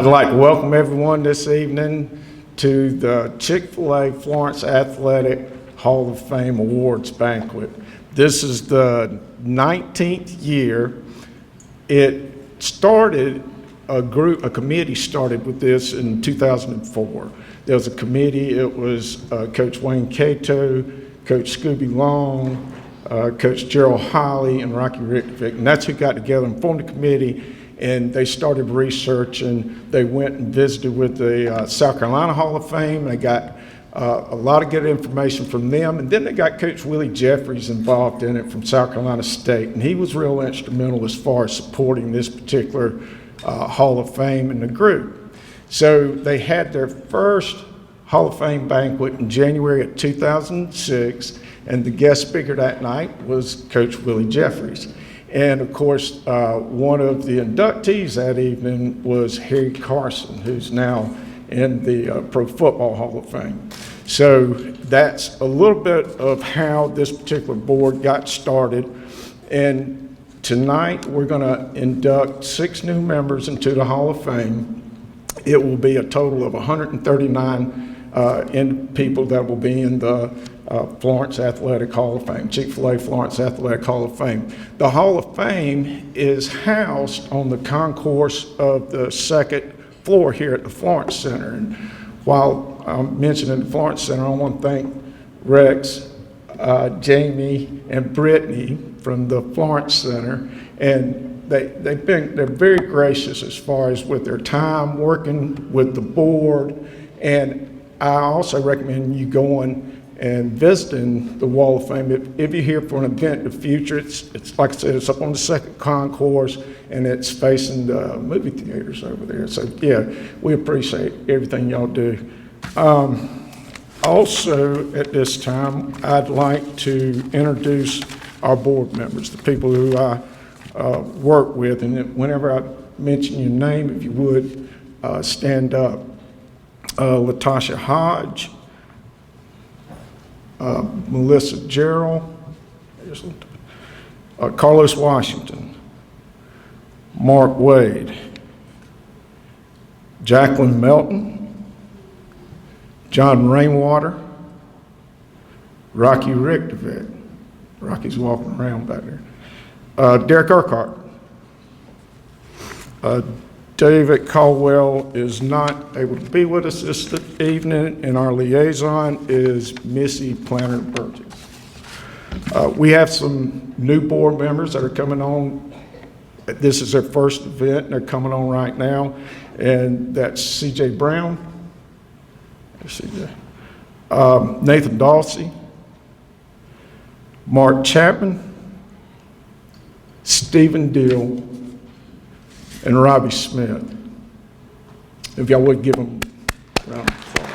I'd like to welcome everyone this evening to the Chick-fil-A Florence Athletic Hall of Fame Awards Banquet. This is the 19th year. It started, a committee started with this in 2004. There was a committee, it was Coach Wayne Cato, Coach Scooby Long, Coach Darryl Holly, and Rocky Rickvick, and that's who got together and formed a committee, and they started researching. They went and visited with the South Carolina Hall of Fame. They got a lot of good information from them, and then they got Coach Willie Jeffries involved in it from South Carolina State, and he was real instrumental as far as supporting this particular Hall of Fame and the group. So they had their first Hall of Fame banquet in January of 2006, and the guest speaker that night was Coach Willie Jeffries. And of course, one of the inductees that evening was Harry Carson, who's now in the Pro Football Hall of Fame. So that's a little bit of how this particular board got started. And tonight, we're gonna induct 6 new members into the Hall of Fame. It will be a total of 139 people that will be in the Florence Athletic Hall of Fame, Chick-fil-A Florence Athletic Hall of Fame. The Hall of Fame is housed on the concourse of the second floor here at the Florence Center. And while I'm mentioning the Florence Center, I want to thank Rex, Jamie, and Brittany from the Florence Center. And they're very gracious as far as with their time working with the board. And I also recommend you going and visiting the Wall of Fame. If you're here for an event in the future, it's like I said, it's up on the second concourse, and it's facing the movie theaters over there. So yeah, we appreciate everything y'all do. Also, at this time, I'd like to introduce our board members, the people who I work with, and whenever I mention your name, if you would stand up. Latasha Hodge, Melissa Gerald, Carlos Washington, Mark Wade, Jacqueline Melton, John Rainwater, Rocky Rickvick. Rocky's walking around back there. Derek Urquhart. David Caldwell is not able to be with us this evening, and our liaison is Missy Planner-Burgess. We have some new board members that are coming on. This is their first event, and they're coming on right now, and that's CJ Brown, Nathan Dawsey, Mark Chapman, Stephen Deal, and Robbie Smith. If y'all would give them a round of applause.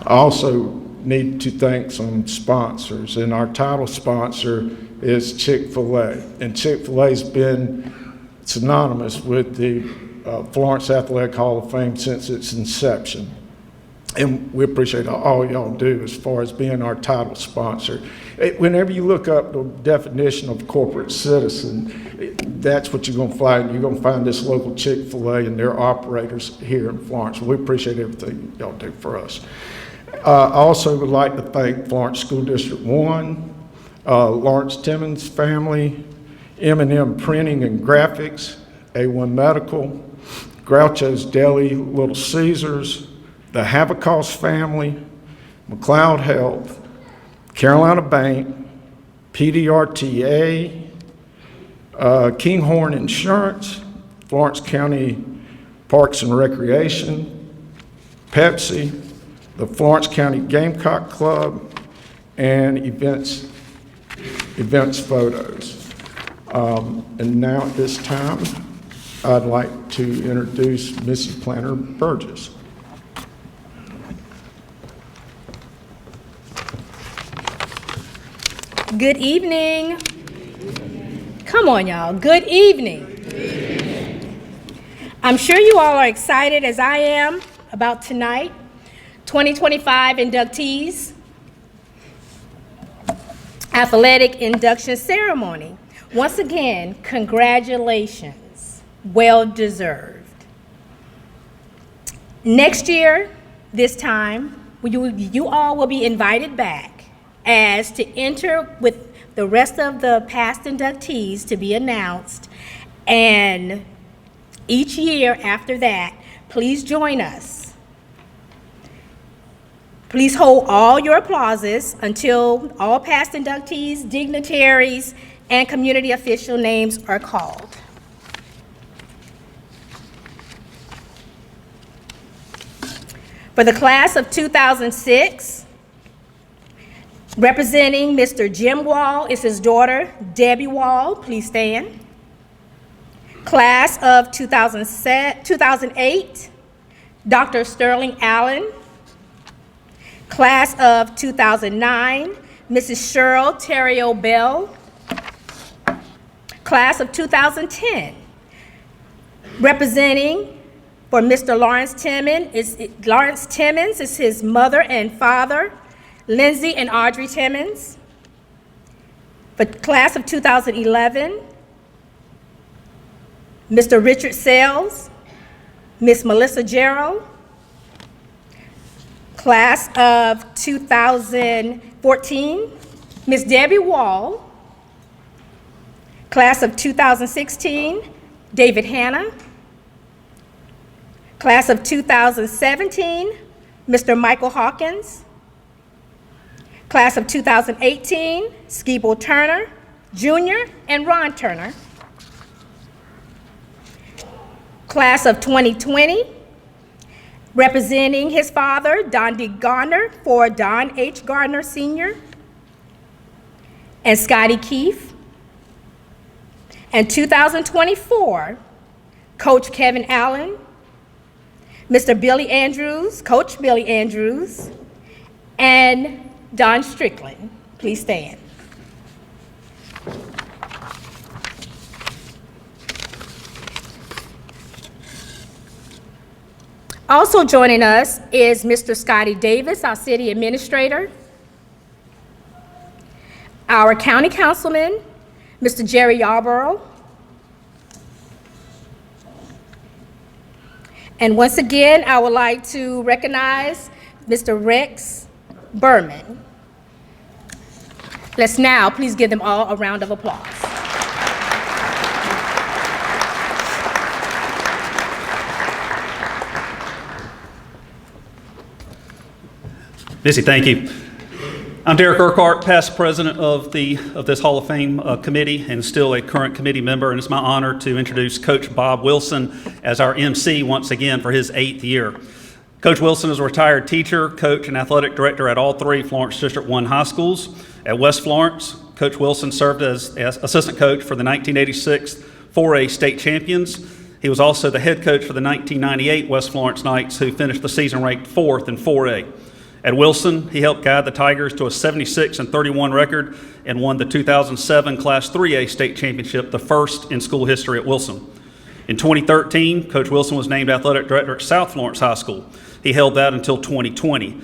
I also need to thank some sponsors, and our title sponsor is Chick-fil-A. And Chick-fil-A's been synonymous with the Florence Athletic Hall of Fame since its inception. And we appreciate all y'all do as far as being our title sponsor. Whenever you look up the definition of corporate citizen, that's what you're going to find. You're going to find this local Chick-fil-A and their operators here in Florence. We appreciate everything y'all do for us. I also would like to thank Florence School District 1, Lawrence Timmons family, M&M Printing and Graphics, A1 Medical, Groucho's Deli, Little Caesars, the Havacos family, McLeod Health, Carolina Bank, PDRTA, Kinghorn Insurance, Florence County Parks and Recreation, Pepsi, the Florence County Gamecock Club, and Events Photos. And now at this time, I'd like to introduce Mrs. Planner Burgess. Good evening. Come on, y'all. Good evening. I'm sure you all are excited as I am about tonight. 2025 inductees, athletic induction ceremony. Once again, congratulations. Well deserved. Next year, this time, you all will be invited back as to enter with the rest of the past inductees to be announced. And each year after that, please join us. Please hold all your applauses until all past inductees, dignitaries, and community official names are called. For the class of 2006, representing Mr. Jim Wall is his daughter, Debbie Wall. Please stand. Class of 2008, Dr. Sterling Allen. Class of 2009, Mrs. Cheryl Terrio Bell. Class of 2010, representing for Mr. Lawrence Timmons is his mother and father, Lindsay and Audrey Timmons. For class of 2011, Mr. Richard Sales, Miss Melissa Jarrow. Class of 2014, Miss Debbie Wall. Class of 2016, David Hanna. Class of 2017, Mr. Michael Hawkins. Class of 2018, Skeeble Turner, Jr. and Ron Turner. Class of 2020, representing his father, Don D. Gardner, for Don H. Gardner, Sr. and Scotty Keefe. And 2024, Coach Kevin Allen, Mr. Billy Andrews, Coach Billy Andrews, and Don Strickland. Please stand. Also joining us is Mr. Scotty Davis, our city administrator, our county councilman, Mr. Jerry Yarborough. And once again, I would like to recognize Mr. Rex Berman. Let's now please give them all a round of applause. Missy, thank you. I'm Derek Urquhart, past president of this Hall of Fame committee and still a current committee member, and it's my honor to introduce Coach Bob Wilson as our MC once again for his 8th year. Coach Wilson is a retired teacher, coach, and athletic director at all 3 Florence District 1 high schools. At West Florence, Coach Wilson served as assistant coach for the 1986 4A state champions. He was also the head coach for the 1998 West Florence Knights, who finished the season ranked 4th in 4A. At Wilson, he helped guide the Tigers to a 76-31 record and won the 2007 Class 3A state championship, the first in school history at Wilson. In 2013, Coach Wilson was named athletic director at South Florence High School. He held that until 2020.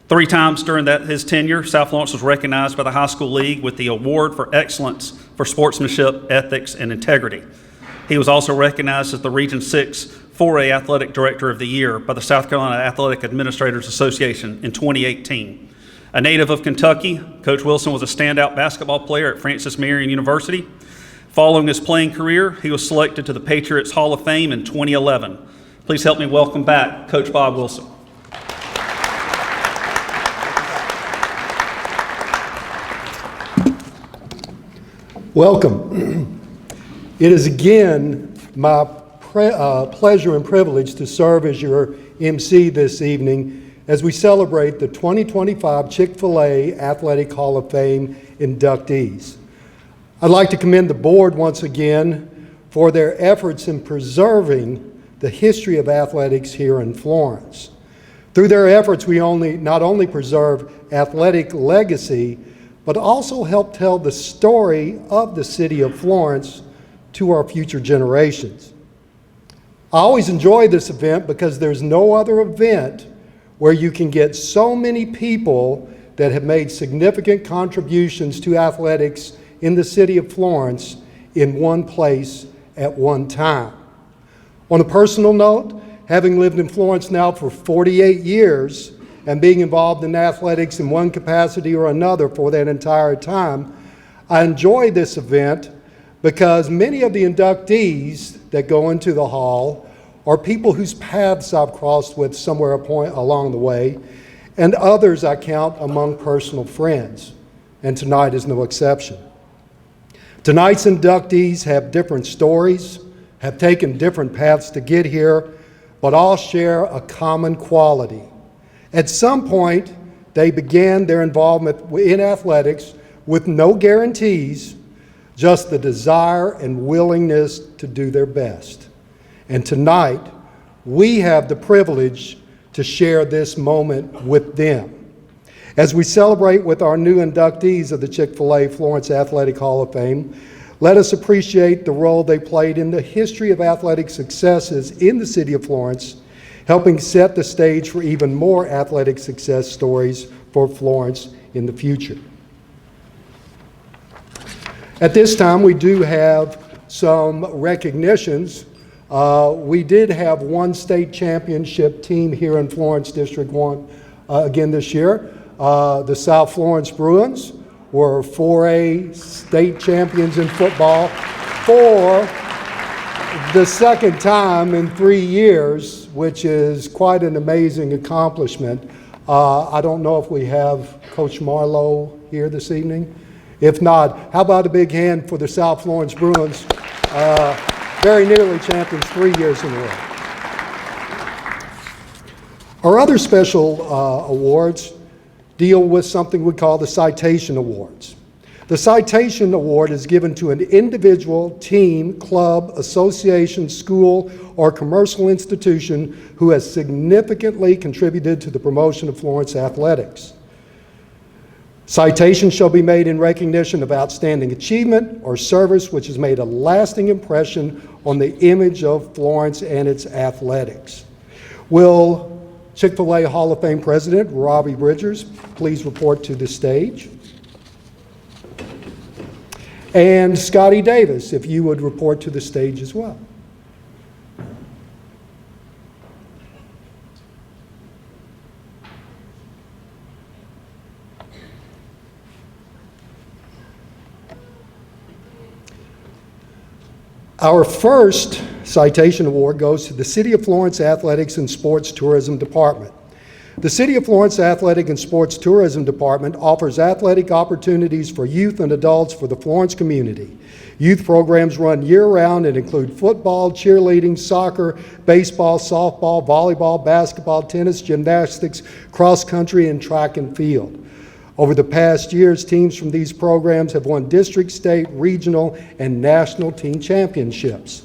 3 times during his tenure, South Florence was recognized by the High School League with the Award for Excellence for Sportsmanship, Ethics, and Integrity. He was also recognized as the Region 6 4A Athletic Director of the Year by the South Carolina Athletic Administrators Association in 2018. A native of Kentucky, Coach Wilson was a standout basketball player at Francis Marion University. Following his playing career, he was selected to the Patriots Hall of Fame in 2011. Please help me welcome back Coach Bob Wilson. Welcome. It is again my pleasure and privilege to serve as your MC this evening as we celebrate the 2025 Chick-fil-A Athletic Hall of Fame inductees. I'd like to commend the board once again for their efforts in preserving the history of athletics here in Florence. Through their efforts, we not only preserve athletic legacy, but also help tell the story of the city of Florence to our future generations. I always enjoy this event because there's no other event where you can get so many people that have made significant contributions to athletics in the city of Florence in one place at one time. On a personal note, having lived in Florence now for 48 years and being involved in athletics in one capacity or another for that entire time, I enjoy this event because many of the inductees that go into the hall are people whose paths I've crossed with somewhere along the way, and others I count among personal friends, and tonight is no exception. Tonight's inductees have different stories, have taken different paths to get here, but all share a common quality. At some point, they began their involvement in athletics with no guarantees, just the desire and willingness to do their best. And tonight, we have the privilege to share this moment with them. As we celebrate with our new inductees of the Chick-fil-A Florence Athletic Hall of Fame, let us appreciate the role they played in the history of athletic successes in the city of Florence, helping set the stage for even more athletic success stories for Florence in the future. At this time, we do have some recognitions. We did have one state championship team here in Florence District 1 again this year. The South Florence Bruins were 4A state champions in football for the second time in 3 years, which is quite an amazing accomplishment. I don't know if we have Coach Marlowe here this evening. If not, how about a big hand for the South Florence Bruins, very nearly champions 3 years in a row. Our other special awards deal with something we call the Citation Awards. The Citation Award is given to an individual, team, club, association, school, or commercial institution who has significantly contributed to the promotion of Florence athletics. Citation shall be made in recognition of outstanding achievement or service which has made a lasting impression on the image of Florence and its athletics. Will Chick-fil-A Hall of Fame President Robbie Bridgers please report to the stage? And Scotty Davis, if you would report to the stage as well. Our first Citation Award goes to the City of Florence Athletics and Sports Tourism Department. The City of Florence Athletic and Sports Tourism Department offers athletic opportunities for youth and adults for the Florence community. Youth programs run year-round and include football, cheerleading, soccer, baseball, softball, volleyball, basketball, tennis, gymnastics, cross-country, and track and field. Over the past years, teams from these programs have won district, state, regional, and national team championships.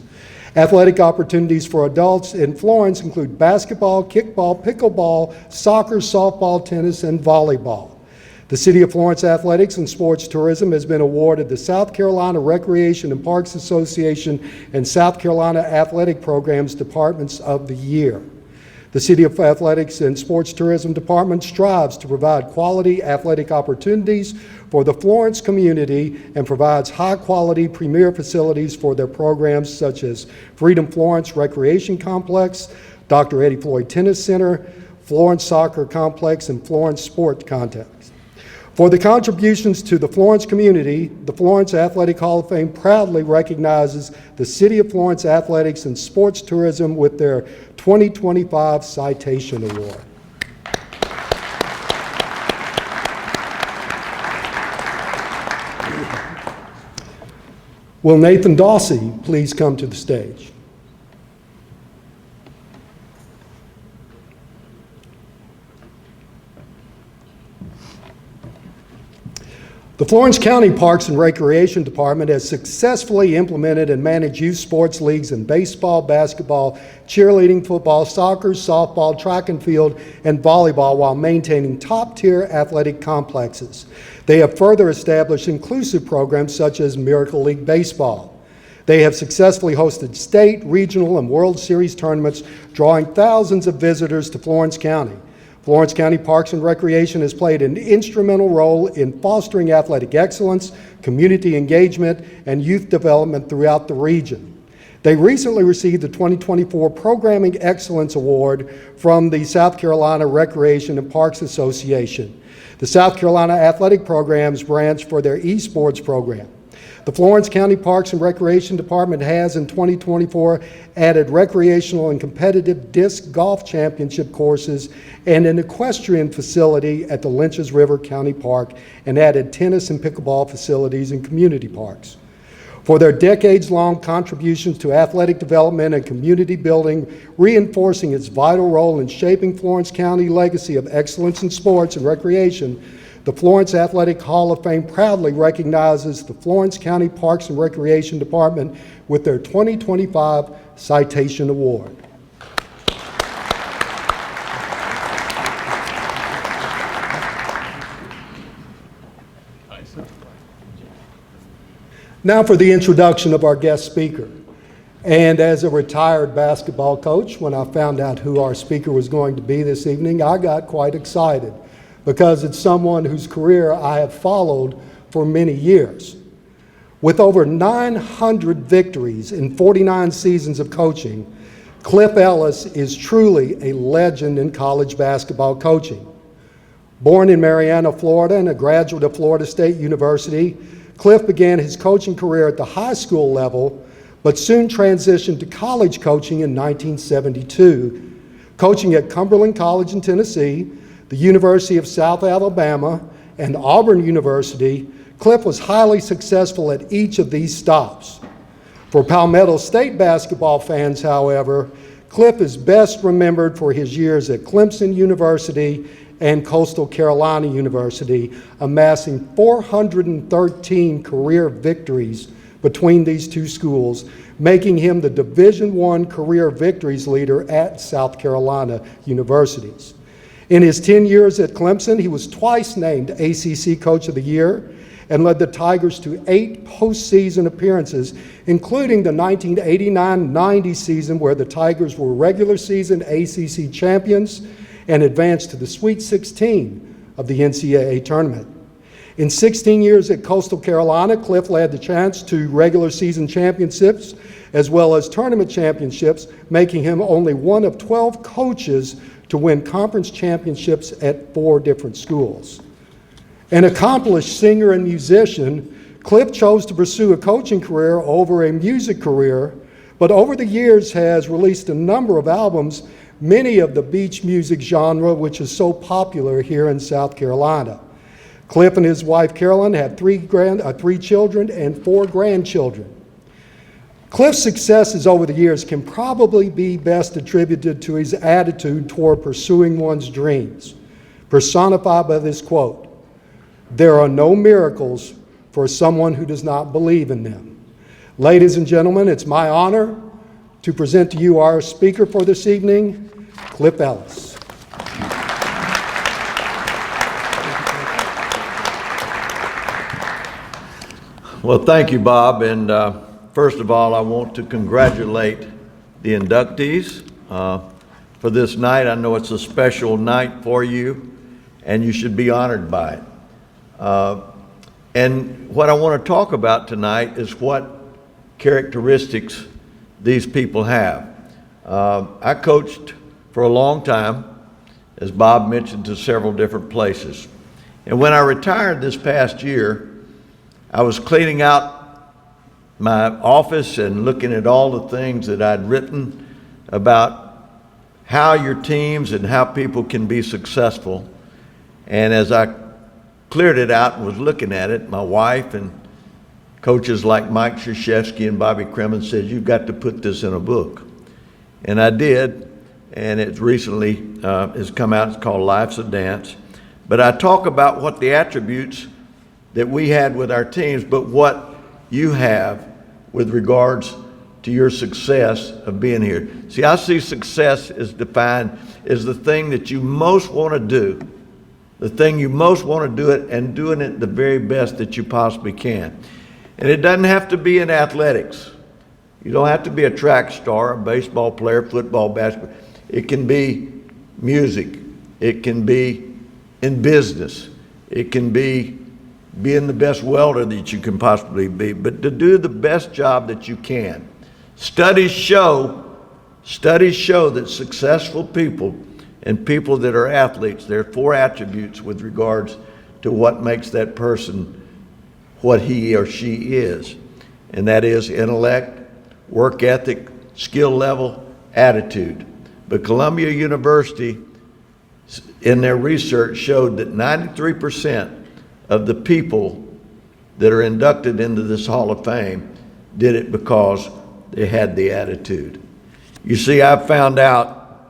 Athletic opportunities for adults in Florence include basketball, kickball, pickleball, soccer, softball, tennis, and volleyball. The City of Florence Athletics and Sports Tourism has been awarded the South Carolina Recreation and Parks Association and South Carolina Athletic Programs Departments of the Year. The City of Athletics and Sports Tourism Department strives to provide quality athletic opportunities for the Florence community and provides high-quality premier facilities for their programs such as Freedom Florence Recreation Complex, Dr. Eddie Floyd Tennis Center, Florence Soccer Complex, and Florence Sport Complex. For the contributions to the Florence community, the Florence Athletic Hall of Fame proudly recognizes the City of Florence Athletics and Sports Tourism with their 2025 Citation Award. Will Nathan Dawsey please come to the stage? The Florence County Parks and Recreation Department has successfully implemented and managed youth sports leagues in baseball, basketball, cheerleading, football, soccer, softball, track and field, and volleyball while maintaining top-tier athletic complexes. They have further established inclusive programs such as Miracle League Baseball. They have successfully hosted state, regional, and World Series tournaments, drawing thousands of visitors to Florence County. Florence County Parks and Recreation has played an instrumental role in fostering athletic excellence, community engagement, and youth development throughout the region. They recently received the 2024 Programming Excellence Award from the South Carolina Recreation and Parks Association, the South Carolina Athletic Programs branch for their esports program. The Florence County Parks and Recreation Department has in 2024 added recreational and competitive disc golf championship courses and an equestrian facility at the Lynches River County Park, and added tennis and pickleball facilities in community parks. For their decades-long contributions to athletic development and community building, reinforcing its vital role in shaping Florence County legacy of excellence in sports and recreation, the Florence Athletic Hall of Fame proudly recognizes the Florence County Parks and Recreation Department with their 2025 Citation Award. Now for the introduction of our guest speaker. And as a retired basketball coach, when I found out who our speaker was going to be this evening, I got quite excited, because it's someone whose career I have followed for many years. With over 900 victories in 49 seasons of coaching, Cliff Ellis is truly a legend in college basketball coaching. Born in Marianna, Florida, and a graduate of Florida State University, Cliff began his coaching career at the high school level, but soon transitioned to college coaching in 1972, coaching at Cumberland College in Tennessee, the University of South Alabama, and Auburn University. Cliff was highly successful at each of these stops. For Palmetto State basketball fans, however, Cliff is best remembered for his years at Clemson University and Coastal Carolina University, amassing 413 career victories between these two schools, making him the Division I career victories leader at South Carolina universities. In his 10 years at Clemson, he was twice named ACC Coach of the Year and led the Tigers to 8 postseason appearances, including the 1989-90 season where the Tigers were regular season ACC champions and advanced to the Sweet 16 of the NCAA tournament. In 16 years at Coastal Carolina, Cliff led the chance to regular season championships as well as tournament championships, making him only one of 12 coaches to win conference championships at 4 different schools. An accomplished singer and musician, Cliff chose to pursue a coaching career over a music career, but over the years has released a number of albums, many of the beach music genre, which is so popular here in South Carolina. Cliff and his wife Carolyn have 3 children and 4 grandchildren. Cliff's successes over the years can probably be best attributed to his attitude toward pursuing one's dreams, personified by this quote: "There are no miracles for someone who does not believe in them." Ladies and gentlemen, it's my honor to present to you our speaker for this evening, Cliff Ellis. Well, thank you, Bob. And first of all, I want to congratulate the inductees for this night. I know it's a special night for you, and you should be honored by it. And what I want to talk about tonight is what characteristics these people have. I coached for a long time, as Bob mentioned, to several different places. And when I retired this past year, I was cleaning out my office and looking at all the things that I'd written about how your teams and how people can be successful. And as I cleared it out and was looking at it, my wife and coaches like Mike Krzyzewski and Bobby Kremen said, "You've got to put this in a book." And I did, and it recently has come out. It's called Life's a Dance. But I talk about what the attributes that we had with our teams, but what you have with regards to your success of being here. See, I see success is defined as the thing that you most want to do, the thing you most want to do it, and doing it the very best that you possibly can. And it doesn't have to be in athletics. You don't have to be a track star, a baseball player, football, basketball. It can be music. It can be in business. It can be being the best welder that you can possibly be, but to do the best job that you can. Studies show that successful people and people that are athletes, there are 4 attributes with regards to what makes that person what he or she is. And that is intellect, work ethic, skill level, attitude. But Columbia University, in their research, showed that 93% of the people that are inducted into this Hall of Fame did it because they had the attitude. You see, I've found out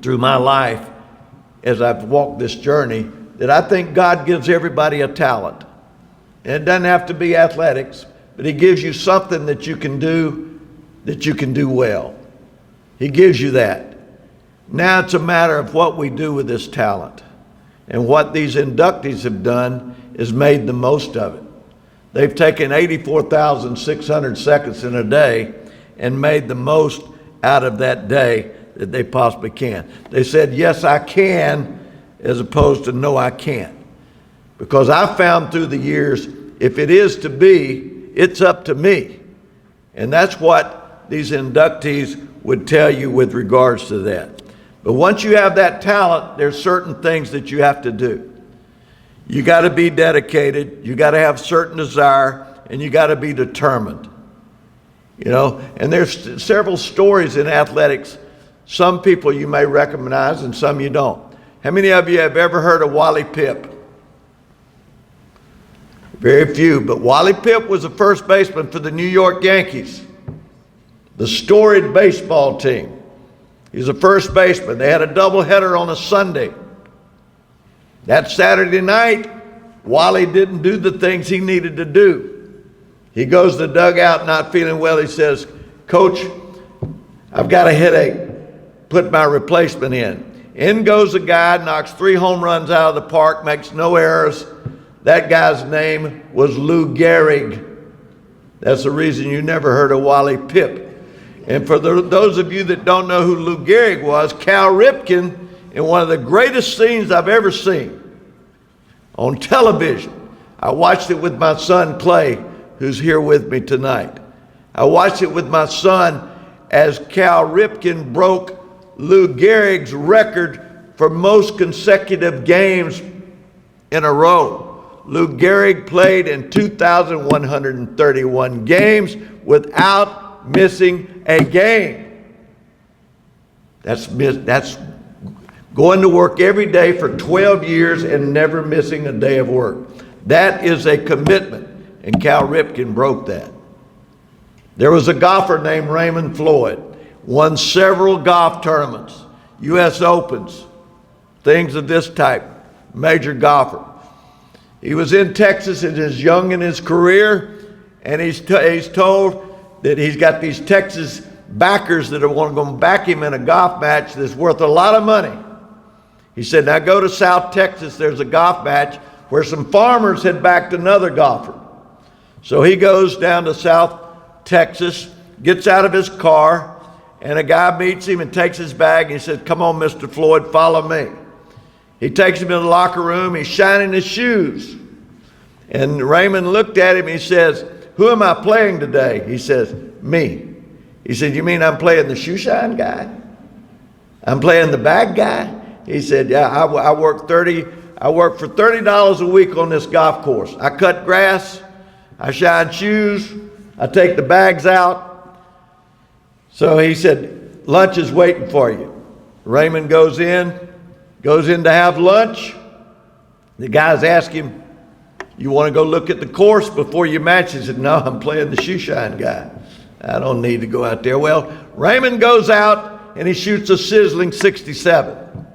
through my life, as I've walked this journey, that I think God gives everybody a talent. And it doesn't have to be athletics, but He gives you something that you can do well. He gives you that. Now it's a matter of what we do with this talent. And what these inductees have done is made the most of it. They've taken 84,600 seconds in a day and made the most out of that day that they possibly can. They said, yes, I can, as opposed to no, I can't. Because I found through the years, if it is to be, it's up to me. And that's what these inductees would tell you with regards to that. But once you have that talent, there's certain things that you have to do. You got to be dedicated, you got to have certain desire, and you got to be determined. You know, and there's several stories in athletics. Some people you may recognize and some you don't. How many of you have ever heard of Wally Pipp? Very few, but Wally Pipp was the first baseman for the New York Yankees, the storied baseball team. He's a first baseman. They had a doubleheader on a Sunday. That Saturday night, Wally didn't do the things he needed to do. He goes to the dugout not feeling well. He says, Coach, I've got a headache. Put my replacement in. In goes the guy, knocks 3 home runs out of the park, makes no errors. That guy's name was Lou Gehrig. That's the reason you never heard of Wally Pipp. And for those of you that don't know who Lou Gehrig was, Cal Ripken, in one of the greatest scenes I've ever seen on television. I watched it with my son Clay, who's here with me tonight. I watched it with my son as Cal Ripken broke Lou Gehrig's record for most consecutive games in a row. Lou Gehrig played in 2,131 games without missing a game. That's going to work every day for 12 years and never missing a day of work. That is a commitment, and Cal Ripken broke that. There was a golfer named Raymond Floyd, won several golf tournaments, U.S. Opens, things of this type, major golfer. He was in Texas and is young in his career, and he's told that he's got these Texas backers that are going to back him in a golf match that's worth a lot of money. He said, now go to South Texas, there's a golf match where some farmers had backed another golfer. So he goes down to South Texas, gets out of his car, and a guy meets him and takes his bag, and he says, come on, Mr. Floyd, follow me. He takes him in the locker room, he's shining his shoes. And Raymond looked at him, he says, who am I playing today? He says, me. He said, you mean I'm playing the shoe shine guy? I'm playing the bag guy? He said, yeah, I work for $30 a week on this golf course. I cut grass, I shine shoes, I take the bags out. So he said, lunch is waiting for you. Raymond goes in to have lunch. The guys ask him, you want to go look at the course before you match? He said, no, I'm playing the shoe shine guy. I don't need to go out there. Well, Raymond goes out and he shoots a sizzling 67,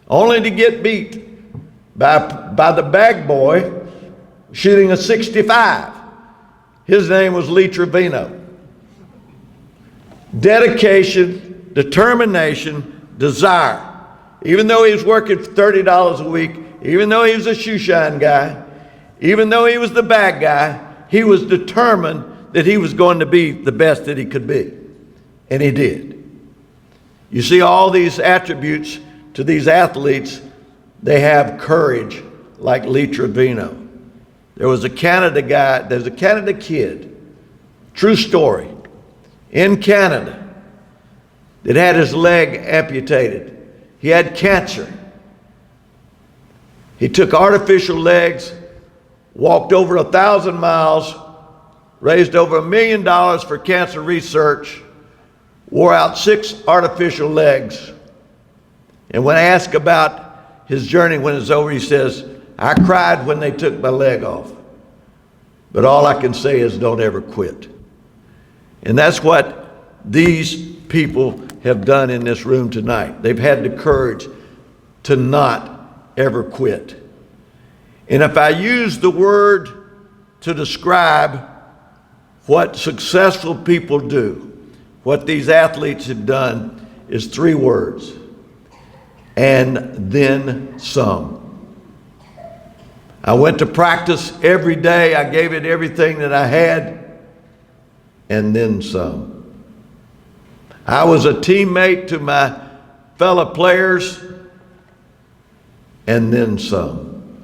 only to get beat by the bag boy shooting a 65. His name was Lee Trevino. Dedication, determination, desire. Even though he was working for $30 a week, even though he was a shoe shine guy, even though he was the bag guy, he was determined that he was going to be the best that he could be. And he did. You see, all these attributes to these athletes, they have courage like Lee Trevino. There was a Canada guy, there's a Canada kid, true story, in Canada that had his leg amputated. He had cancer. He took artificial legs, walked over 1,000 miles, raised over $1 million for cancer research, wore out 6 artificial legs. And when asked about his journey when it's over, he says, I cried when they took my leg off. But all I can say is don't ever quit. And that's what these people have done in this room tonight. They've had the courage to not ever quit. And if I use the word to describe what successful people do, what these athletes have done is 3 words: and then some. I went to practice every day. I gave it everything that I had, and then some. I was a teammate to my fellow players, and then some.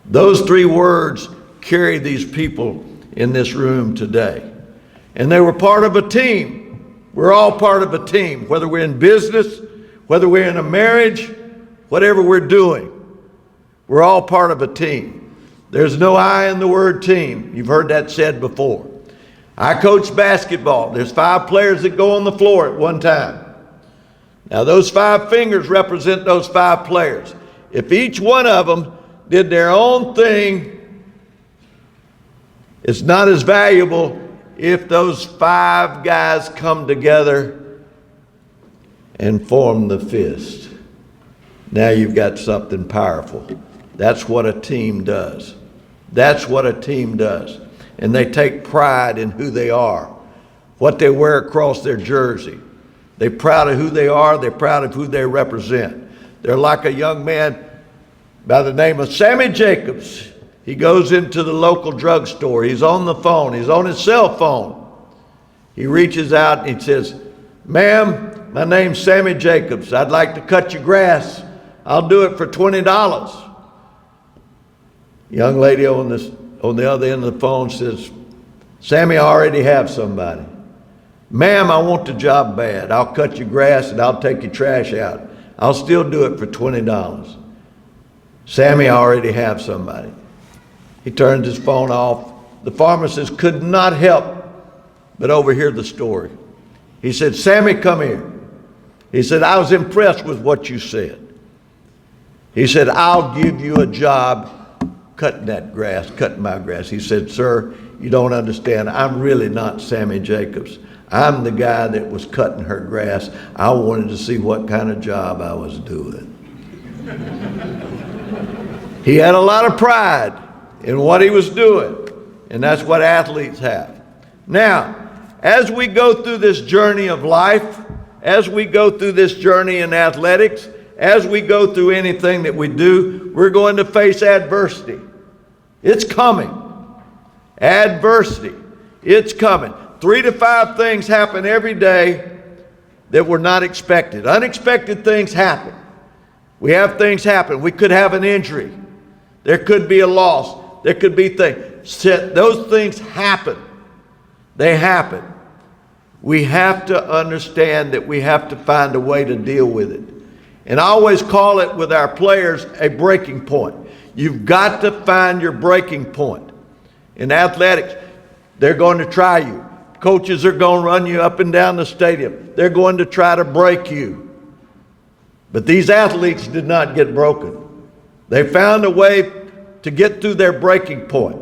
Those 3 words carry these people in this room today. And they were part of a team. We're all part of a team, whether we're in business, whether we're in a marriage, whatever we're doing. We're all part of a team. There's no I in the word team. You've heard that said before. I coach basketball. There's 5 players that go on the floor at one time. Now those 5 fingers represent those 5 players. If each one of them did their own thing, it's not as valuable if those 5 guys come together and form the fist. Now you've got something powerful. That's what a team does. That's what a team does. And they take pride in who they are, what they wear across their jersey. They're proud of who they are. They're proud of who they represent. They're like a young man by the name of Sammy Jacobs. He goes into the local drugstore. He's on the phone. He's on his cell phone. He reaches out and he says, "Ma'am, my name's Sammy Jacobs. I'd like to cut your grass. I'll do it for $20. Young lady on the other end of the phone says, "Sammy, I already have somebody." "Ma'am, I want the job bad. I'll cut your grass and I'll take your trash out. I'll still do it for $20. "Sammy, I already have somebody." He turned his phone off. The pharmacist could not help but overhear the story. He said, "Sammy, come here." He said, "I was impressed with what you said." He said, "I'll give you a job cutting that grass, cutting my grass." He said, "Sir, you don't understand. I'm really not Sammy Jacobs. I'm the guy that was cutting her grass. I wanted to see what kind of job I was doing." He had a lot of pride in what he was doing, and that's what athletes have. Now, as we go through this journey of life, as we go through this journey in athletics, as we go through anything that we do, we're going to face adversity. It's coming. Adversity. It's coming. 3 to 5 things happen every day that were not expected. Unexpected things happen. We have things happen. We could have an injury. There could be a loss. There could be things. Those things happen. They happen. We have to understand that we have to find a way to deal with it. And I always call it with our players a breaking point. You've got to find your breaking point. In athletics, they're going to try you. Coaches are going to run you up and down the stadium. They're going to try to break you. But these athletes did not get broken. They found a way to get through their breaking point.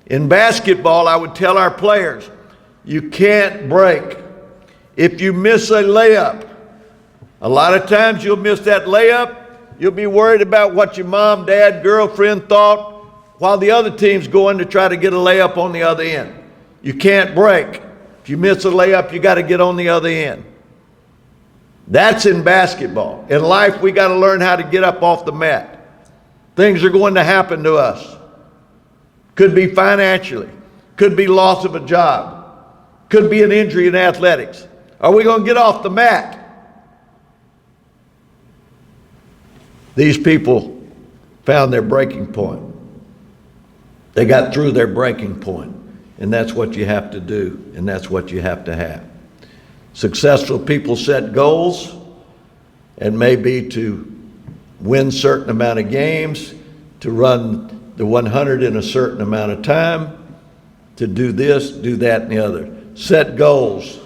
In basketball, I would tell our players, you can't break. If you miss a layup, a lot of times you'll miss that layup. You'll be worried about what your mom, dad, girlfriend thought while the other team's going to try to get a layup on the other end. You can't break. If you miss a layup, you got to get on the other end. That's in basketball. In life, we got to learn how to get up off the mat. Things are going to happen to us. Could be financially. Could be loss of a job. Could be an injury in athletics. Are we going to get off the mat? These people found their breaking point. They got through their breaking point, and that's what you have to do, and that's what you have to have. Successful people set goals, and maybe to win certain amount of games, to run the 100 in a certain amount of time, to do this, do that, and the other. Set goals.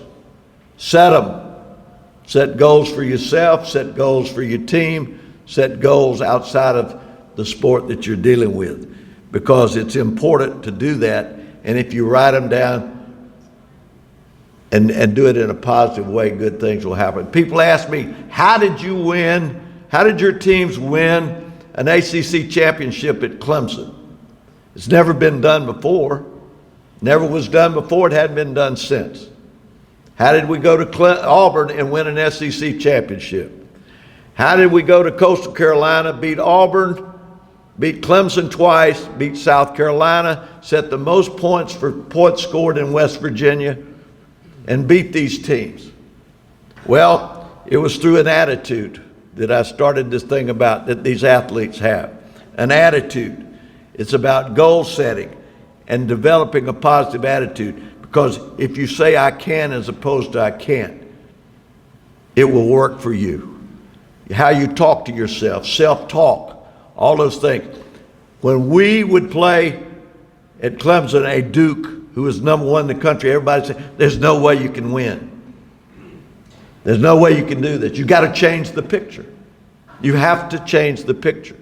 Set them. Set goals for yourself, set goals for your team, set goals outside of the sport that you're dealing with, because it's important to do that. And if you write them down and do it in a positive way, good things will happen. People ask me, how did you win? How did your teams win an ACC championship at Clemson? It's never been done before. Never was done before. It hadn't been done since. How did we go to Auburn and win an SEC championship? How did we go to Coastal Carolina, beat Auburn, beat Clemson twice, beat South Carolina, set the most points for points scored in West Virginia, and beat these teams? Well, it was through an attitude that I started this thing about that these athletes have. An attitude. It's about goal setting and developing a positive attitude. Because if you say I can as opposed to I can't, it will work for you. How you talk to yourself, self-talk, all those things. When we would play at Clemson, a Duke who was #1 in the country, everybody said, there's no way you can win. There's no way you can do this. You got to change the picture. You have to change the picture.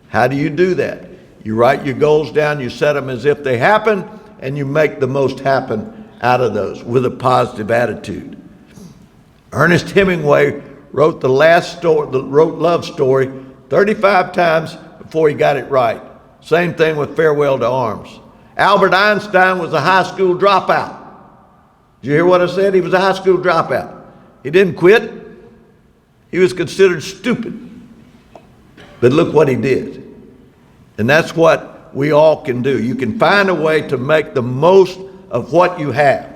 How do you do that? You write your goals down, you set them as if they happen, and you make the most happen out of those with a positive attitude. Ernest Hemingway wrote wrote Love Story 35 times before he got it right. Same thing with Farewell to Arms. Albert Einstein was a high school dropout. Did you hear what I said? He was a high school dropout. He didn't quit. He was considered stupid. But look what he did. And that's what we all can do. You can find a way to make the most of what you have,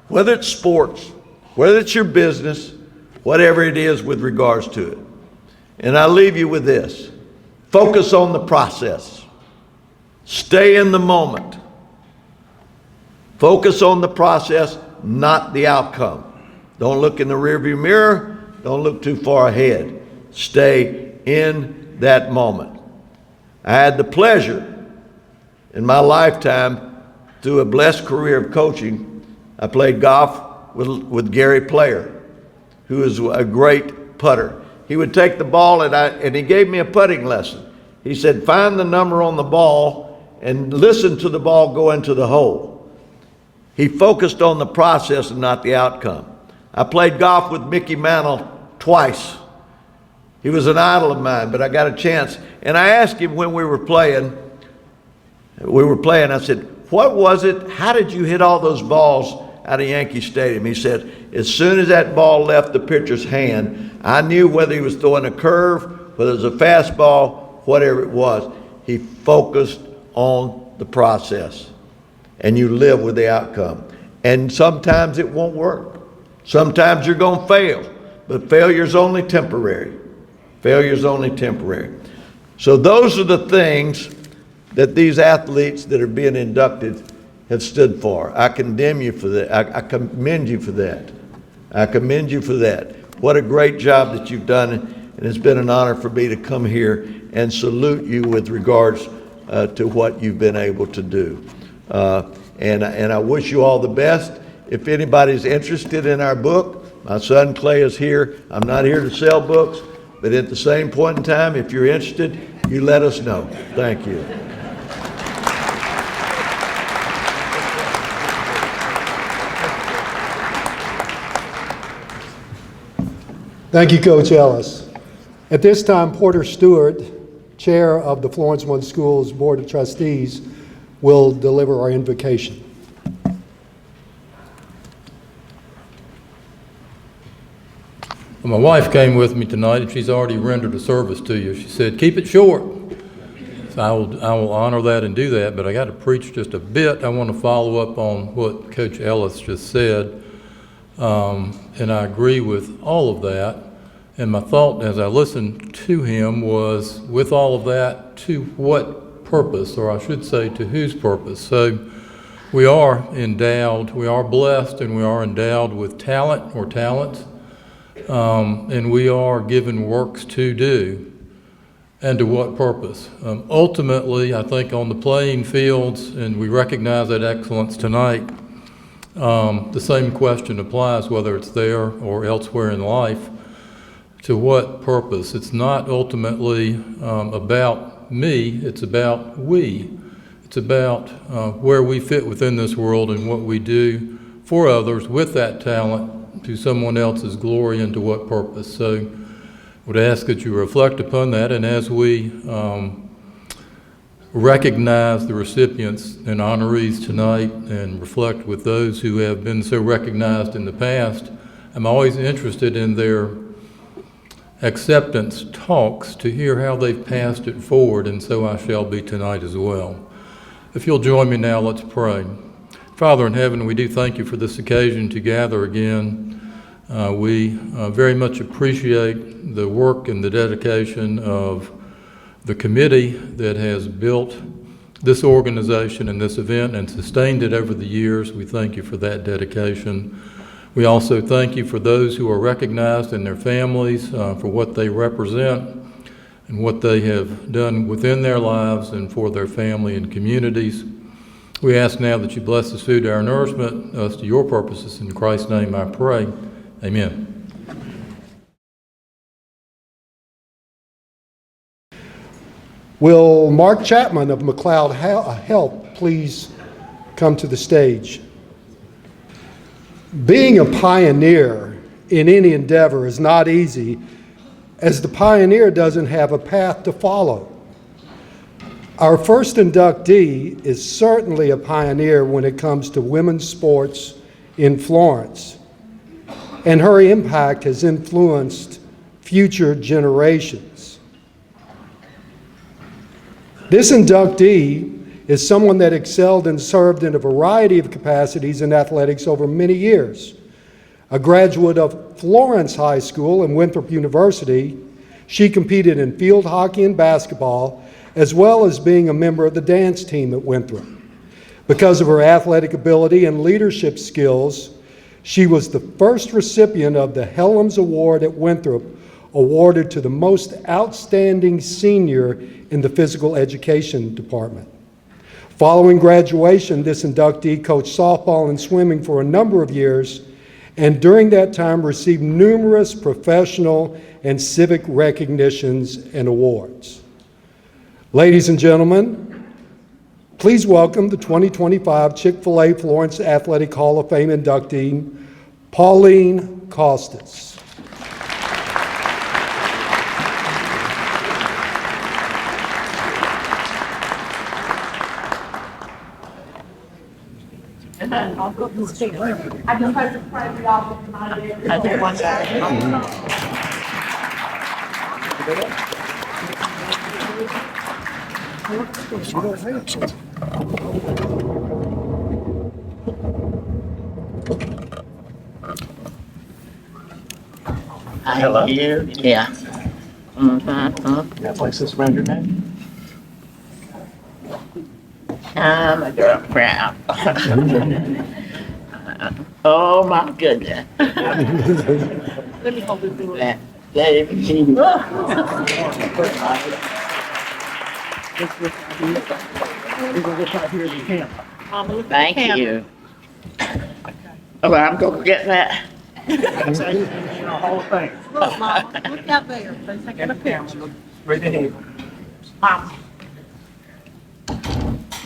whether it's sports, whether it's your business, whatever it is with regards to it. And I leave you with this. Focus on the process. Stay in the moment. Focus on the process, not the outcome. Don't look in the rearview mirror. Don't look too far ahead. Stay in that moment. I had the pleasure in my lifetime, through a blessed career of coaching, I played golf with Gary Player, who is a great putter. He would take the ball and he gave me a putting lesson. He said, find the number on the ball and listen to the ball go into the hole. He focused on the process and not the outcome. I played golf with Mickey Mantle twice. He was an idol of mine, but I got a chance. And I asked him when we were playing, I said, what was it? How did you hit all those balls out of Yankee Stadium? He said, as soon as that ball left the pitcher's hand, I knew whether he was throwing a curve, whether it was a fastball, whatever it was. He focused on the process, and you live with the outcome. And sometimes it won't work. Sometimes you're going to fail, but failure's only temporary. Failure's only temporary. So those are the things that these athletes that are being inducted have stood for. I condemn you for that. I commend you for that. I commend you for that. What a great job that you've done, and it's been an honor for me to come here and salute you with regards to what you've been able to do. And I wish you all the best. If anybody's interested in our book, my son Clay is here. I'm not here to sell books, but at the same point in time, if you're interested, you let us know. Thank you. Thank you, Coach Ellis. At this time, Porter Stewart, Chair of the Florence One Schools Board of Trustees, will deliver our invocation. Well, my wife came with me tonight, and she's already rendered a service to you. She said, keep it short. So I will honor that and do that, but I got to preach just a bit. I want to follow up on what Coach Ellis just said, and I agree with all of that. And my thought as I listened to him was, with all of that, to what purpose, or I should say, to whose purpose? So we are endowed, we are blessed, and we are endowed with talent or talents, and we are given works to do. And to what purpose? Ultimately, I think on the playing fields, and we recognize that excellence tonight, the same question applies whether it's there or elsewhere in life. To what purpose? It's not ultimately about me, it's about we. It's about where we fit within this world and what we do for others with that talent to someone else's glory and to what purpose. So I would ask that you reflect upon that, and as we recognize the recipients and honorees tonight and reflect with those who have been so recognized in the past, I'm always interested in their acceptance talks to hear how they've passed it forward, and so I shall be tonight as well. If you'll join me now, let's pray. Father in heaven, we do thank you for this occasion to gather again. We very much appreciate the work and the dedication of the committee that has built this organization and this event and sustained it over the years. We thank you for that dedication. We also thank you for those who are recognized and their families for what they represent and what they have done within their lives and for their family and communities. We ask now that you bless this food, our nourishment, us to your purposes. In Christ's name I pray. Amen. Will Mark Chapman of McLeod Health please come to the stage? Being a pioneer in any endeavor is not easy, as the pioneer doesn't have a path to follow. Our first inductee is certainly a pioneer when it comes to women's sports in Florence, and her impact has influenced future generations. This inductee is someone that excelled and served in a variety of capacities in athletics over many years. A graduate of Florence High School and Winthrop University, she competed in field hockey and basketball, as well as being a member of the dance team at Winthrop. Because of her athletic ability and leadership skills, she was the first recipient of the Helms Award at Winthrop, awarded to the most outstanding senior in the physical education department. Following graduation, this inductee coached softball and swimming for a number of years, and during that time received numerous professional and civic recognitions and awards. Ladies and gentlemen, please welcome the 2025 Chick-fil-A Florence Athletic Hall of Fame inductee, Pauline Costas. Hello. Yeah. Can I place this around your neck? I'm a girl proud. Oh my goodness. Let me hold it through that. Let me see. Thank you. Oh, I'm gonna get that. Hall of Fame. Look, Mama, look out there. They're taking a picture. Right ahead. Mama.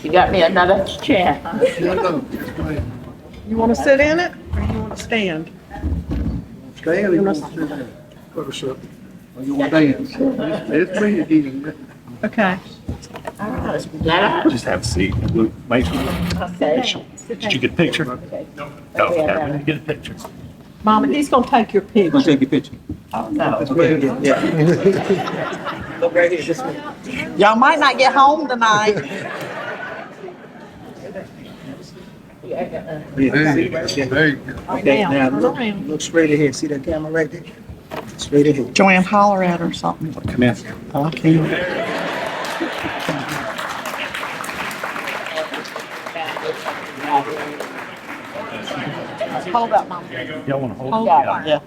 You got me another chair. You want to sit in it or you want to stand? Stay or you want to sit down? Photoshop. Or you want to dance? It's me again. Okay. Just have a seat. Make sure. Okay. Did you get a picture? No. Okay, we need to get a picture. Mama, he's going to take your picture. Take your picture. Oh, no. Look right here, this way. Y'all might not get home tonight. There you go. Right now, Now, turn look, around. look straight ahead. See that camera right there? Joanne, holler at her or something. Come in. Okay. Hold up, Mama. Y'all want to hold? Hold up. Yeah.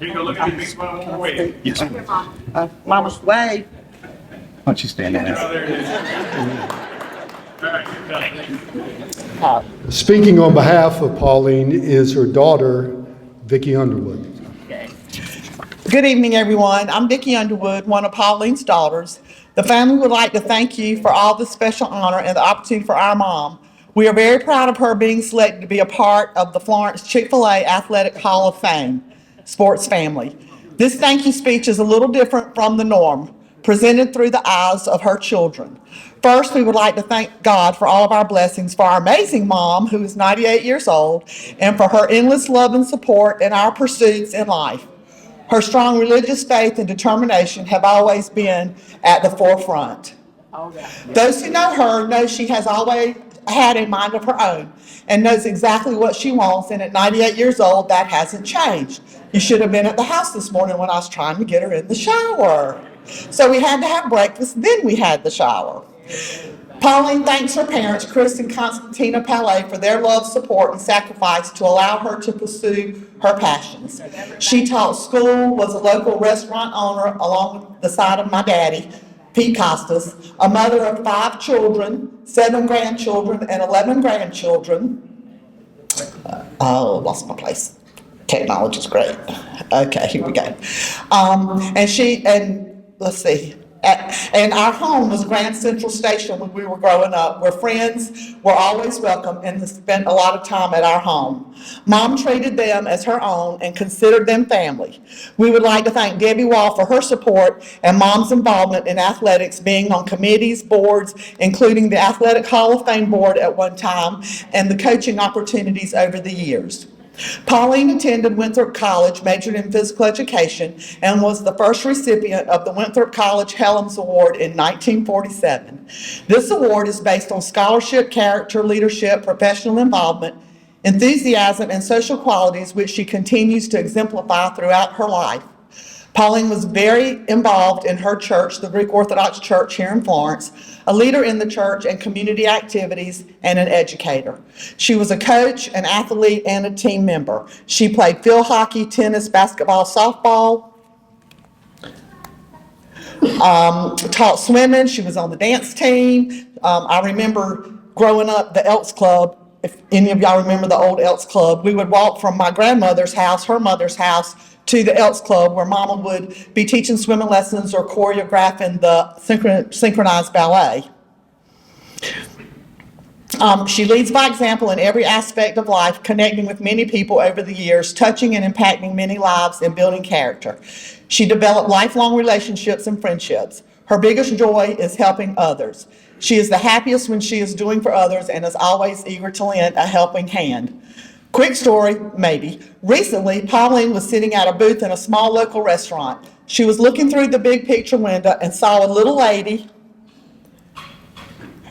Yes, ma'am. Mama's wave. Why don't you stand in there? Speaking on behalf of Pauline is her daughter, Vicki Underwood. Good evening, everyone. I'm Vicki Underwood, one of Pauline's daughters. The family would like to thank you for all the special honor and the opportunity for our mom. We are very proud of her being selected to be a part of the Florence Chick-fil-A Athletic Hall of Fame sports family. This thank you speech is a little different from the norm, presented through the eyes of her children. First, we would like to thank God for all of our blessings for our amazing mom, who is 98 years old, and for her endless love and support in our pursuits in life. Her strong religious faith and determination have always been at the forefront. Those who know her know she has always had a mind of her own and knows exactly what she wants, and at 98 years old, that hasn't changed. You should have been at the house this morning when I was trying to get her in the shower. So we had to have breakfast, then we had the shower. Pauline thanks her parents, Chris and Constantina Palais, for their love, support, and sacrifice to allow her to pursue her passions. She taught school, was a local restaurant owner along the side of my daddy, Pete Costas, a mother of 5 children, 7 grandchildren, and 11 grandchildren. Lost my place. Technology's great. Okay, here we go. Let's see. And our home was Grand Central Station when we were growing up, where friends were always welcome and spent a lot of time at our home. Mom treated them as her own and considered them family. We would like to thank Debbie Wall for her support and Mom's involvement in athletics, being on committees, boards, including the Athletic Hall of Fame board at one time, and the coaching opportunities over the years. Pauline attended Winthrop College, majored in physical education, and was the first recipient of the Winthrop College Helms Award in 1947. This award is based on scholarship, character, leadership, professional involvement, enthusiasm, and social qualities which she continues to exemplify throughout her life. Pauline was very involved in her church, the Greek Orthodox Church here in Florence, a leader in the church and community activities, and an educator. She was a coach, an athlete, and a team member. She played field hockey, tennis, basketball, softball, taught swimming. She was on the dance team. I remember growing up, the Elks Club. If any of y'all remember the old Elks Club, we would walk from my grandmother's house, her mother's house, to the Elks Club, where Mama would be teaching swimming lessons or choreographing the synchronized ballet. She leads by example in every aspect of life, connecting with many people over the years, touching and impacting many lives and building character. She developed lifelong relationships and friendships. Her biggest joy is helping others. She is the happiest when she is doing for others and is always eager to lend a helping hand. Quick story, maybe. Recently, Pauline was sitting at a booth in a small local restaurant. She was looking through the big picture window and saw a little lady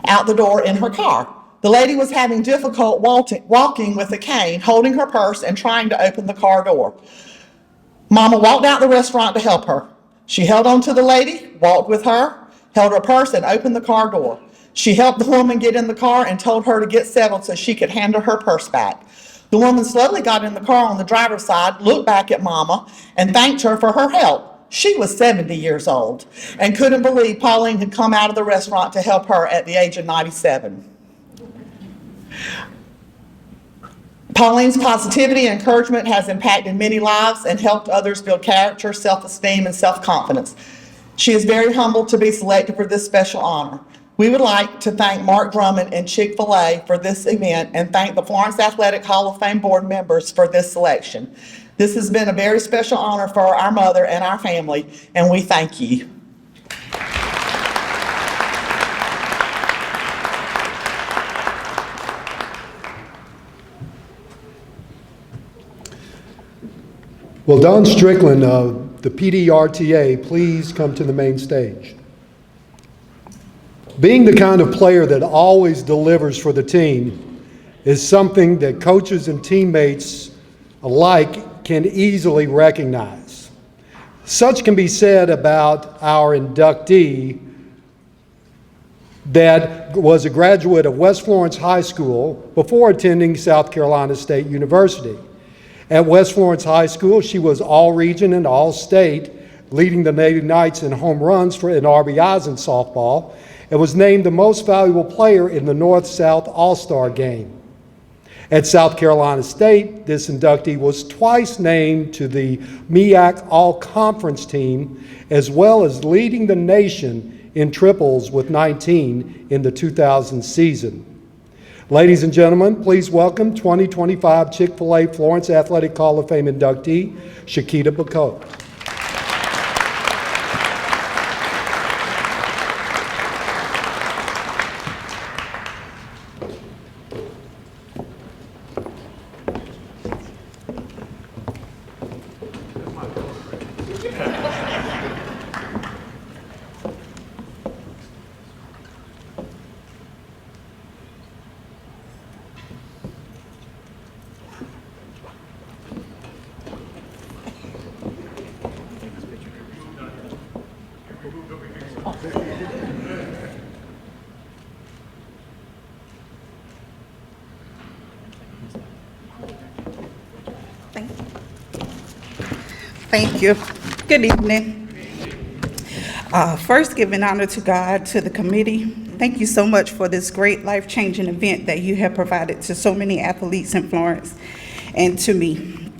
out the door in her car. The lady was having difficulty walking with a cane, holding her purse and trying to open the car door. Mama walked out the restaurant to help her. She held on to the lady, walked with her, held her purse, and opened the car door. She helped the woman get in the car and told her to get settled so she could hand her purse back. The woman slowly got in the car on the driver's side, looked back at Mama, and thanked her for her help. She was 70 years old and couldn't believe Pauline had come out of the restaurant to help her at the age of 97. Pauline's positivity and encouragement has impacted many lives and helped others build character, self-esteem, and self-confidence. She is very humbled to be selected for this special honor. We would like to thank Mark Drummond and Chick-fil-A for this event and thank the Florence Athletic Hall of Fame board members for this selection. This has been a very special honor for our mother and our family, and we thank you. Will Don Strickland of the PDRTA please come to the main stage? Being the kind of player that always delivers for the team is something that coaches and teammates alike can easily recognize. Such can be said about our inductee that was a graduate of West Florence High School before attending South Carolina State University. At West Florence High School, she was all-region and all-state, leading the Navy Knights in home runs and RBIs in softball, and was named the most valuable player in the North-South All-Star Game. At South Carolina State, this inductee was twice named to the MEAC All-Conference team, as well as leading the nation in triples with 19 in the 2000 season. Ladies and gentlemen, please welcome 2025 Chick-fil-A Florence Athletic Hall of Fame inductee, Shequita Bacote. Thank you. Good evening. First, giving honor to God, to the committee. Thank you so much for this great life-changing event that you have provided to so many athletes in Florence and to me.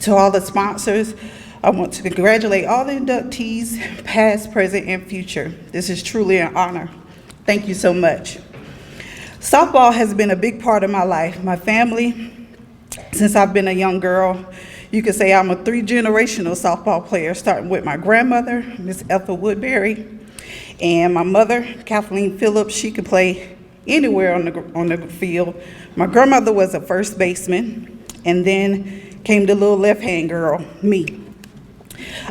To all the sponsors, I want to congratulate all the inductees, past, present, and future. This is truly an honor. Thank you so much. Softball has been a big part of my life. My family, since I've been a young girl, you could say I'm a three-generational softball player, starting with my grandmother, Miss Ethel Woodbury, and my mother, Kathleen Phillips. She could play anywhere on the field. My grandmother was a first baseman, and then came the little left-hand girl, me.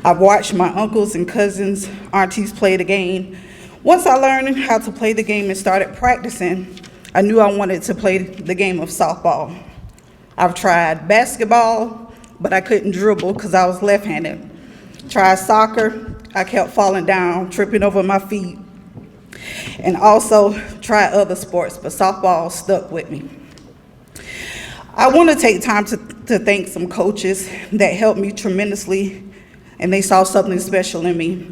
I've watched my uncles and cousins, aunties play the game. Once I learned how to play the game and started practicing, I knew I wanted to play the game of softball. I've tried basketball, but I couldn't dribble because I was left-handed. Tried soccer, I kept falling down, tripping over my feet. And also tried other sports, but softball stuck with me. I want to take time to thank some coaches that helped me tremendously, and they saw something special in me.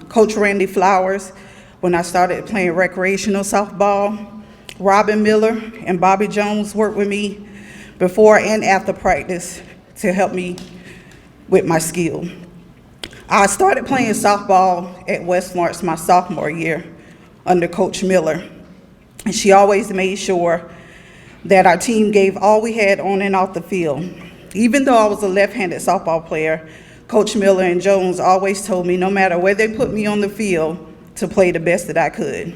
Coach Randy Flowers, when I started playing recreational softball. Robin Miller and Bobby Jones worked with me before and after practice to help me with my skill. I started playing softball at West Florence my sophomore year under Coach Miller. And she always made sure that our team gave all we had on and off the field. Even though I was a left-handed softball player, Coach Miller and Jones always told me no matter where they put me on the field to play the best that I could.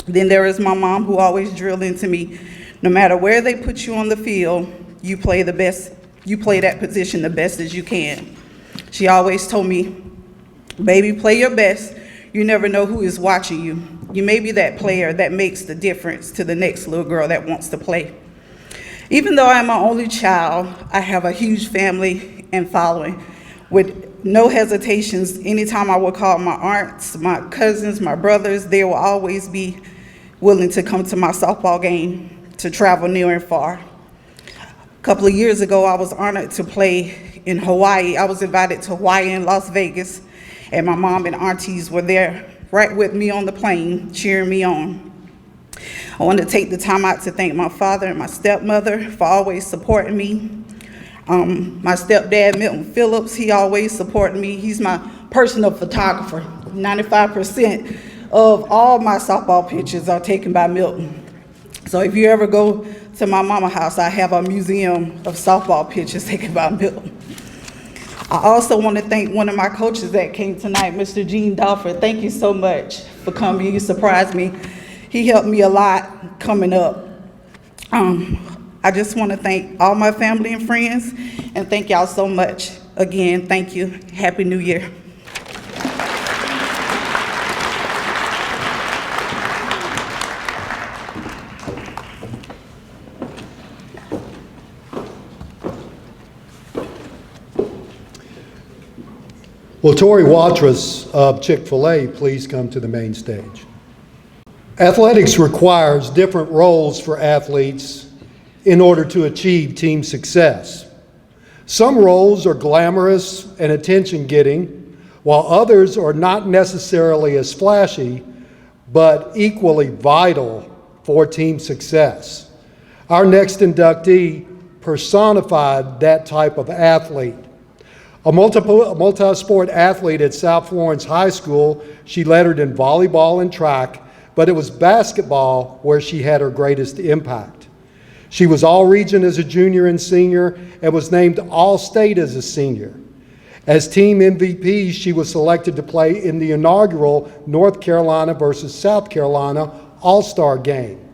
Then there is my mom who always drilled into me, no matter where they put you on the field, you play the best. You play that position the best as you can. She always told me, baby, play your best. You never know who is watching you. You may be that player that makes the difference to the next little girl that wants to play. Even though I'm my only child, I have a huge family and following. With no hesitations, anytime I would call my aunts, my cousins, my brothers, they will always be willing to come to my softball game, to travel near and far. A couple of years ago, I was honored to play in Hawaii. I was invited to Hawaii and Las Vegas, and my mom and aunties were there right with me on the plane, cheering me on. I want to take the time out to thank my father and my stepmother for always supporting me. My stepdad, Milton Phillips, he always supported me. He's my personal photographer. 95% of all my softball pictures are taken by Milton. So if you ever go to my mama's house, I have a museum of softball pictures taken by Milton. I also want to thank one of my coaches that came tonight, Mr. Gene Dalford. Thank you so much for coming. You surprised me. He helped me a lot coming up. I just want to thank all my family and friends, and thank y'all so much. Again, thank you. Happy New Year. Will Tori Watrous of Chick-fil-A please come to the main stage? Athletics requires different roles for athletes in order to achieve team success. Some roles are glamorous and attention-getting, while others are not necessarily as flashy, but equally vital for team success. Our next inductee personified that type of athlete. A multi-sport athlete at South Florence High School, she lettered in volleyball and track, but it was basketball where she had her greatest impact. She was all-region as a junior and senior and was named all-state as a senior. As team MVP, she was selected to play in the inaugural North Carolina versus South Carolina All-Star game.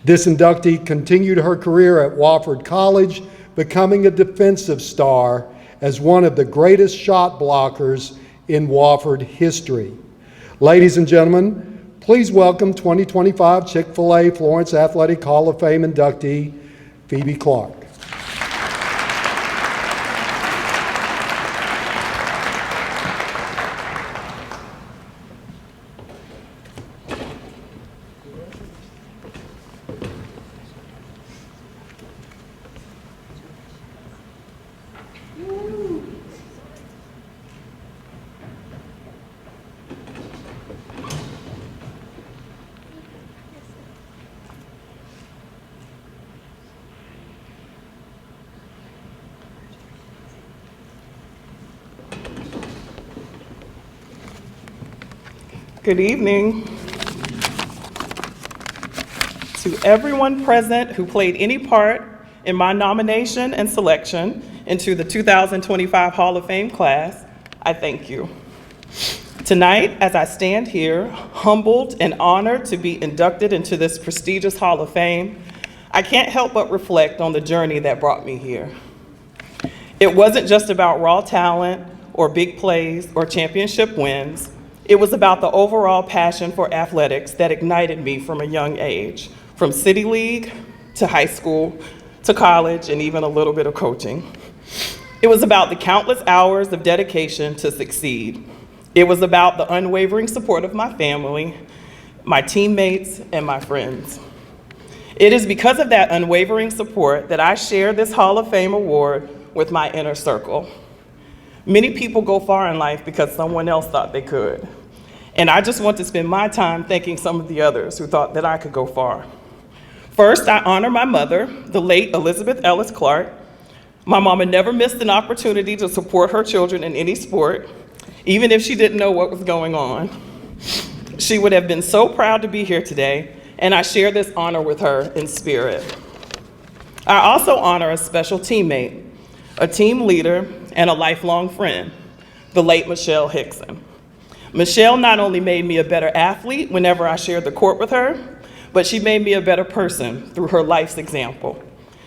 This inductee continued her career at Wofford College, becoming a defensive star as one of the greatest shot blockers in Wofford history. Ladies and gentlemen, please welcome 2025 Chick-fil-A Florence Athletic Hall of Fame inductee, Pheobe Clark. Good evening. To everyone present who played any part in my nomination and selection into the 2025 Hall of Fame class, I thank you. Tonight, as I stand here, humbled and honored to be inducted into this prestigious Hall of Fame, I can't help but reflect on the journey that brought me here. It wasn't just about raw talent or big plays or championship wins. It was about the overall passion for athletics that ignited me from a young age, from City League to high school to college and even a little bit of coaching. It was about the countless hours of dedication to succeed. It was about the unwavering support of my family, my teammates, and my friends. It is because of that unwavering support that I share this Hall of Fame award with my inner circle. Many people go far in life because someone else thought they could. And I just want to spend my time thanking some of the others who thought that I could go far. First, I honor my mother, the late Elizabeth Ellis Clark. My mama never missed an opportunity to support her children in any sport, even if she didn't know what was going on. She would have been so proud to be here today, and I share this honor with her in spirit. I also honor a special teammate, a team leader, and a lifelong friend, the late Michelle Hickson. Michelle not only made me a better athlete whenever I shared the court with her, but she made me a better person through her life's example.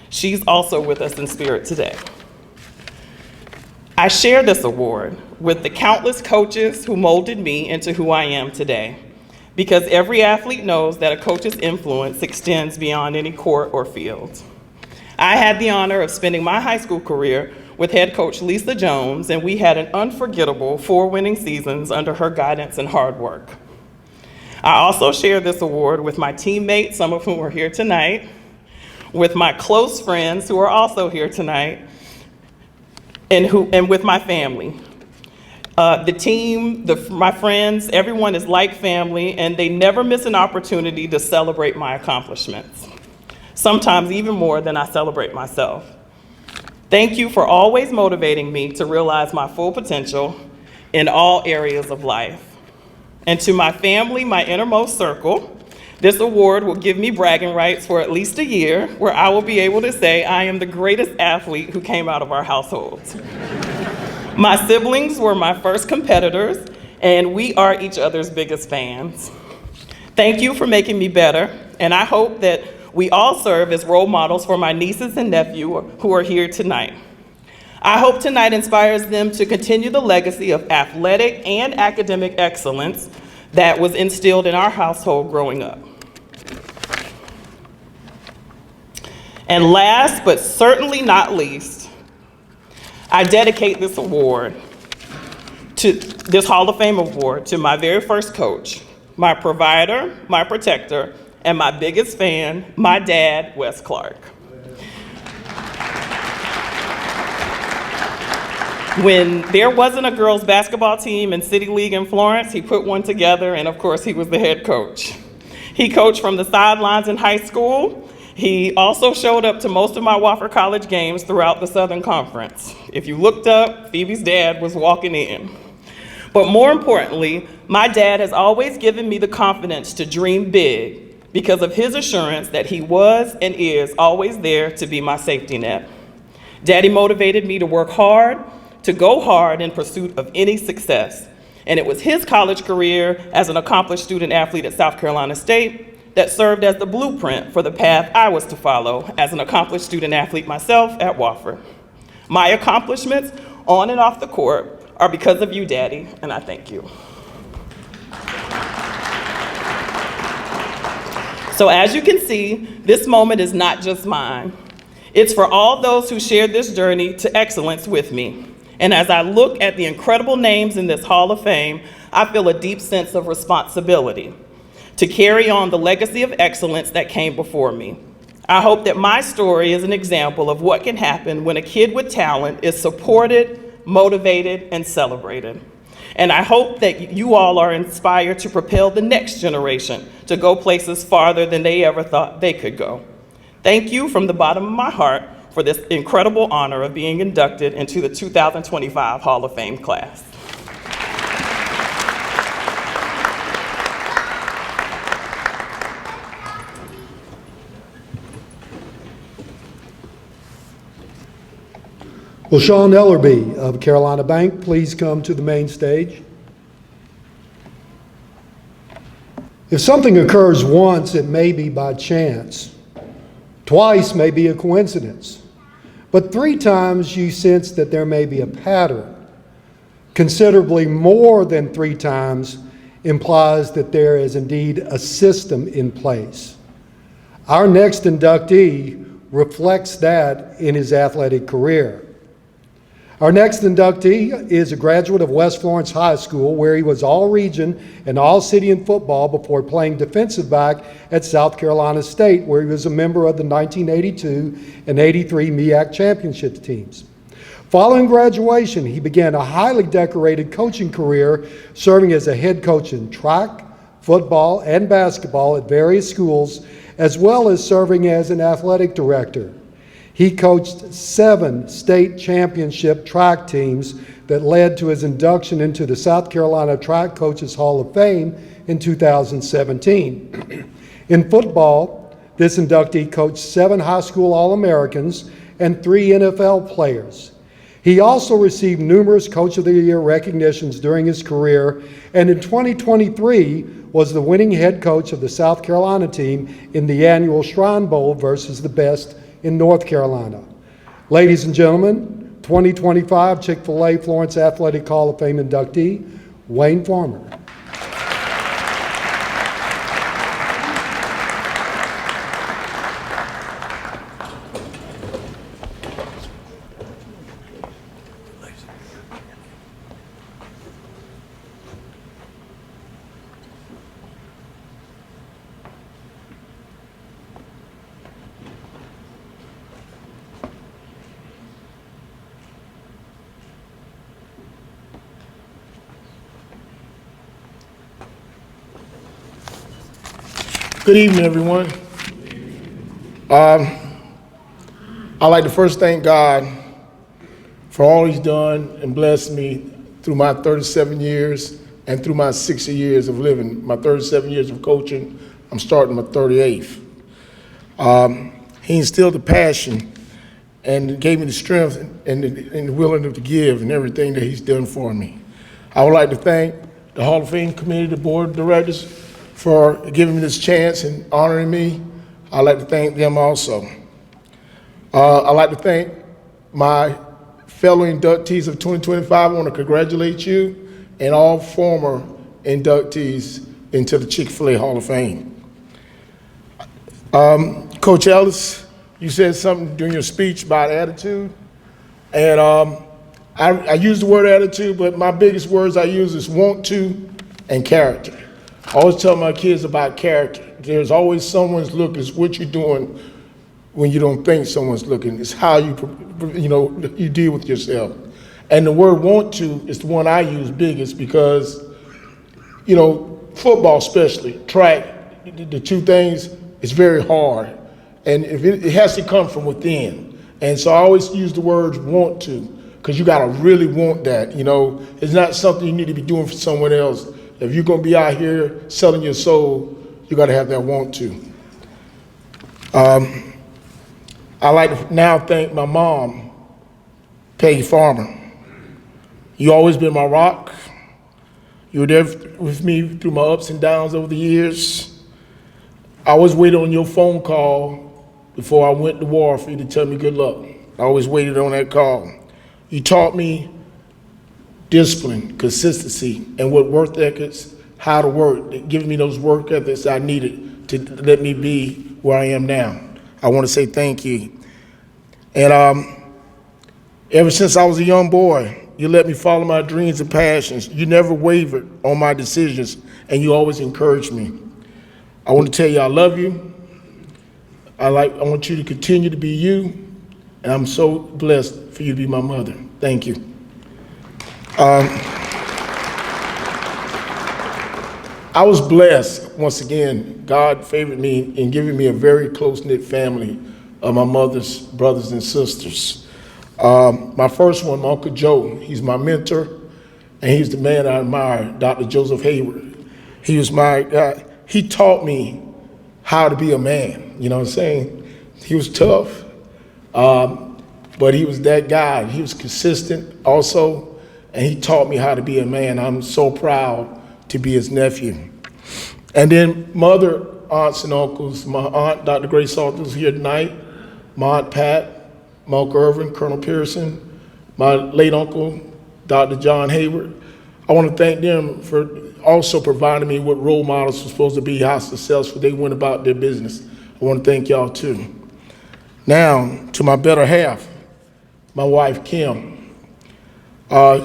She's also with us in spirit today. I share this award with the countless coaches who molded me into who I am today, because every athlete knows that a coach's influence extends beyond any court or field. I had the honor of spending my high school career with head coach Lisa Jones, and we had an unforgettable 4 winning seasons under her guidance and hard work. I also share this award with my teammates, some of whom are here tonight, with my close friends who are also here tonight, and with my family. The team, my friends, everyone is like family, and they never miss an opportunity to celebrate my accomplishments, sometimes even more than I celebrate myself. Thank you for always motivating me to realize my full potential in all areas of life. And to my family, my innermost circle, this award will give me bragging rights for at least a year, where I will be able to say I am the greatest athlete who came out of our households. My siblings were my first competitors, and we are each other's biggest fans. Thank you for making me better, and I hope that we all serve as role models for my nieces and nephew who are here tonight. I hope tonight inspires them to continue the legacy of athletic and academic excellence that was instilled in our household growing up. And last, but certainly not least, I dedicate this award to this Hall of Fame award to my very first coach, my provider, my protector, and my biggest fan, my dad, Wes Clark. When there wasn't a girls' basketball team in City League in Florence, he put one together, and of course, he was the head coach. He coached from the sidelines in high school. He also showed up to most of my Wofford College games throughout the Southern Conference. If you looked up, Phoebe's dad was walking in. But more importantly, my dad has always given me the confidence to dream big because of his assurance that he was and is always there to be my safety net. Daddy motivated me to work hard, to go hard in pursuit of any success. And it was his college career as an accomplished student athlete at South Carolina State that served as the blueprint for the path I was to follow as an accomplished student athlete myself at Wofford. My accomplishments on and off the court are because of you, Daddy, and I thank you. So as you can see, this moment is not just mine. It's for all those who shared this journey to excellence with me. And as I look at the incredible names in this Hall of Fame, I feel a deep sense of responsibility to carry on the legacy of excellence that came before me. I hope that my story is an example of what can happen when a kid with talent is supported, motivated, and celebrated. And I hope that you all are inspired to propel the next generation to go places farther than they ever thought they could go. Thank you from the bottom of my heart for this incredible honor of being inducted into the 2025 Hall of Fame class. Will Sean Ellerby of Carolina Bank please come to the main stage? If something occurs once, it may be by chance. Twice may be a coincidence. But 3 times you sense that there may be a pattern. Considerably more than 3 times implies that there is indeed a system in place. Our next inductee reflects that in his athletic career. Our next inductee is a graduate of West Florence High School, where he was all-region and all-city in football before playing defensive back at South Carolina State, where he was a member of the 1982 and 83 MEAC championship teams. Following graduation, he began a highly decorated coaching career, serving as a head coach in track, football, and basketball at various schools, as well as serving as an athletic director. He coached 7 state championship track teams that led to his induction into the South Carolina Track Coaches Hall of Fame in 2017. In football, this inductee coached 7 high school All-Americans and 3 NFL players. He also received numerous Coach of the Year recognitions during his career, and in 2023 was the winning head coach of the South Carolina team in the annual Shrine Bowl versus the best in North Carolina. Ladies and gentlemen, 2025 Chick-fil-A Florence Athletic Hall of Fame inductee, Wayne Farmer. Good evening, everyone. I'd like to first thank God for all he's done and blessed me through my 37 years and through my 60 years of living, my 37 years of coaching. I'm starting my 38th. He instilled the passion and gave me the strength and the willingness to give and everything that he's done for me. I would like to thank the Hall of Fame Committee, the Board of Directors, for giving me this chance and honoring me. I'd like to thank them also. I'd like to thank my fellow inductees of 2025. I want to congratulate you and all former inductees into the Chick-fil-A Hall of Fame. Coach Ellis, you said something during your speech about attitude, and I use the word attitude, but my biggest words I use is want to and character. I always tell my kids about character. There's always someone's looking. It's what you're doing when you don't think someone's looking. It's how you deal with yourself. And the word want to is the one I use biggest because, football especially, track, the two things, it's very hard. And if it has to come from within. And so I always use the words want to, because you gotta really want that, It's not something you need to be doing for someone else. If you're gonna be out here selling your soul, you gotta have that want to. I like to now thank my mom, Peggy Farmer. You always been my rock. You were there with me through my ups and downs over the years. I always waited on your phone call before I went to war for you to tell me good luck. I always waited on that call. You taught me discipline, consistency, and what work ethics, how to work, giving me those work ethics I needed to let me be where I am now. I want to say thank you. And ever since I was a young boy, you let me follow my dreams and passions. You never wavered on my decisions, and you always encouraged me. I want to tell you I love you. I want you to continue to be you, and I'm so blessed for you to be my mother. Thank you. I was blessed, once again, God favored me in giving me a very close-knit family of my mother's brothers and sisters. My first one, my Uncle Joe, he's my mentor, and he's the man I admire, Dr. Joseph Hayward. He was he taught me how to be a man, you know what I'm saying? He was tough, but he was that guy. He was consistent also, and he taught me how to be a man. I'm so proud to be his nephew. And then my other aunts and uncles, my aunt, Dr. Grace Salter, is here tonight, my aunt Pat, my Uncle Irvin, Colonel Pearson, my late uncle, Dr. John Hayward. I want to thank them for also providing me what role models were supposed to be, how successful they went about their business. I want to thank y'all too. Now, to my better half, my wife, Kim.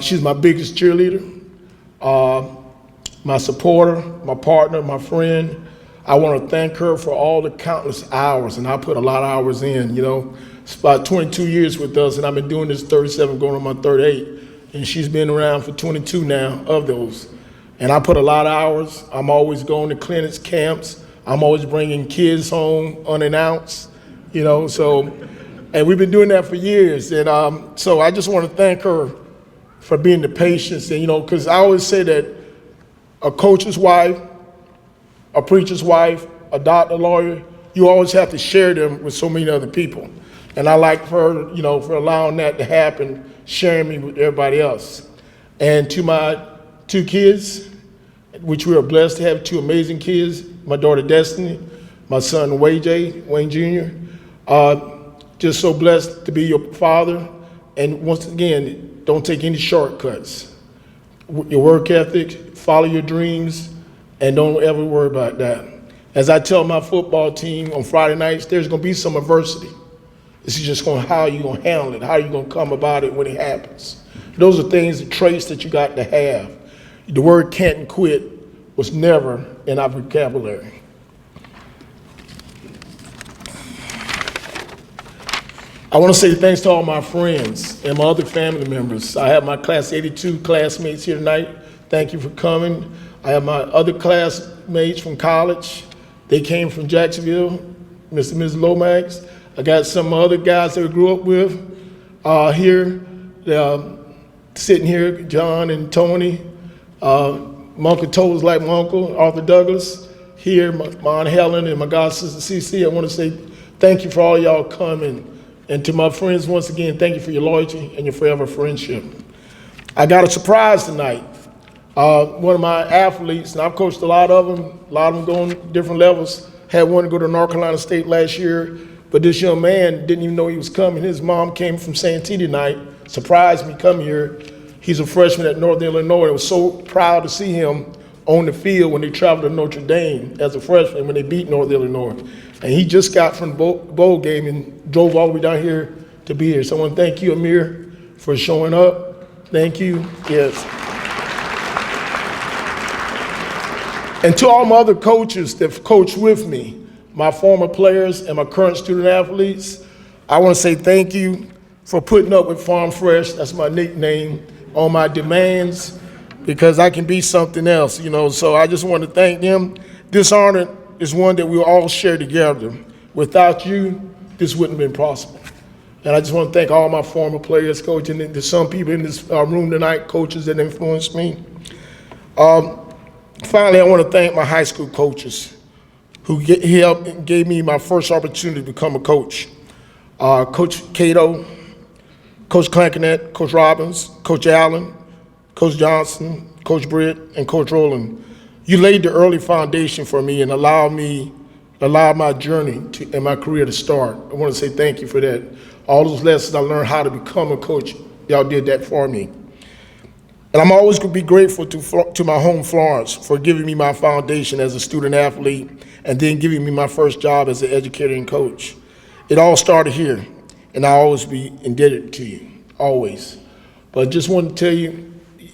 She's my biggest cheerleader, my supporter, my partner, my friend. I want to thank her for all the countless hours, and I put a lot of hours in, It's about 22 years with us, and I've been doing this 37, going on my 38, and she's been around for 22 now of those. And I put a lot of hours. I'm always going to clinics, camps. I'm always bringing kids home unannounced, and we've been doing that for years. And so I just want to thank her for being the patience, and, because I always say that a coach's wife, a preacher's wife, a doctor, lawyer, you always have to share them with so many other people. And I like her, for allowing that to happen, sharing me with everybody else. And to my two kids, which we are blessed to have two amazing kids, my daughter Destiny, my son Wayne Jr., just so blessed to be your father. And once again, don't take any shortcuts. Your work ethic, follow your dreams, and don't ever worry about that. As I tell my football team on Friday nights, there's going to be some adversity. This is just how you're going to handle it, how you're going to come about it when it happens. Those are things, the traits that you got to have. The word can't and quit was never in our vocabulary. I want to say thanks to all my friends and my other family members. I have my class 82 classmates here tonight. Thank you for coming. I have my other classmates from college. They came from Jacksonville, Mr. and Ms. Lomax. I got some other guys that I grew up with here, sitting here, John and Tony. My Uncle Toad's like my uncle, Arthur Douglas. Here, my Aunt Helen and my god sister CC. I want to say thank you for all y'all coming. And to my friends, once again, thank you for your loyalty and your forever friendship. I got a surprise tonight. One of my athletes, and I've coached a lot of them going different levels, had one to go to North Carolina State last year, but this young man didn't even know he was coming. His mom came from Santee tonight, surprised me coming here. He's a freshman at Northern Illinois. I was so proud to see him on the field when they traveled to Notre Dame as a freshman when they beat Northern Illinois. And he just got from the bowl game and drove all the way down here to be here. So I want to thank you, Amir, for showing up. Thank you. Yes. And to all my other coaches that coach with me, my former players and my current student athletes, I want to say thank you for putting up with Farm Fresh, that's my nickname, on my demands, because I can be something else, you know. So I just want to thank them. This honor is one that we all share together. Without you, this wouldn't have been possible. And I just want to thank all my former players, coach, and there's some people in this room tonight, coaches that influenced me. Finally, I want to thank my high school coaches who helped and gave me my first opportunity to become a coach. Coach Cato, Coach Clankinette, Coach Robbins, Coach Allen, Coach Johnson, Coach Britt, and Coach Rowland. You laid the early foundation for me and allowed my journey and my career to start. I want to say thank you for that. All those lessons I learned how to become a coach, y'all did that for me. And I'm always going to be grateful to my home Florence for giving me my foundation as a student athlete and then giving me my first job as an educator and coach. It all started here, and I'll always be indebted to you, always. But just want to tell you,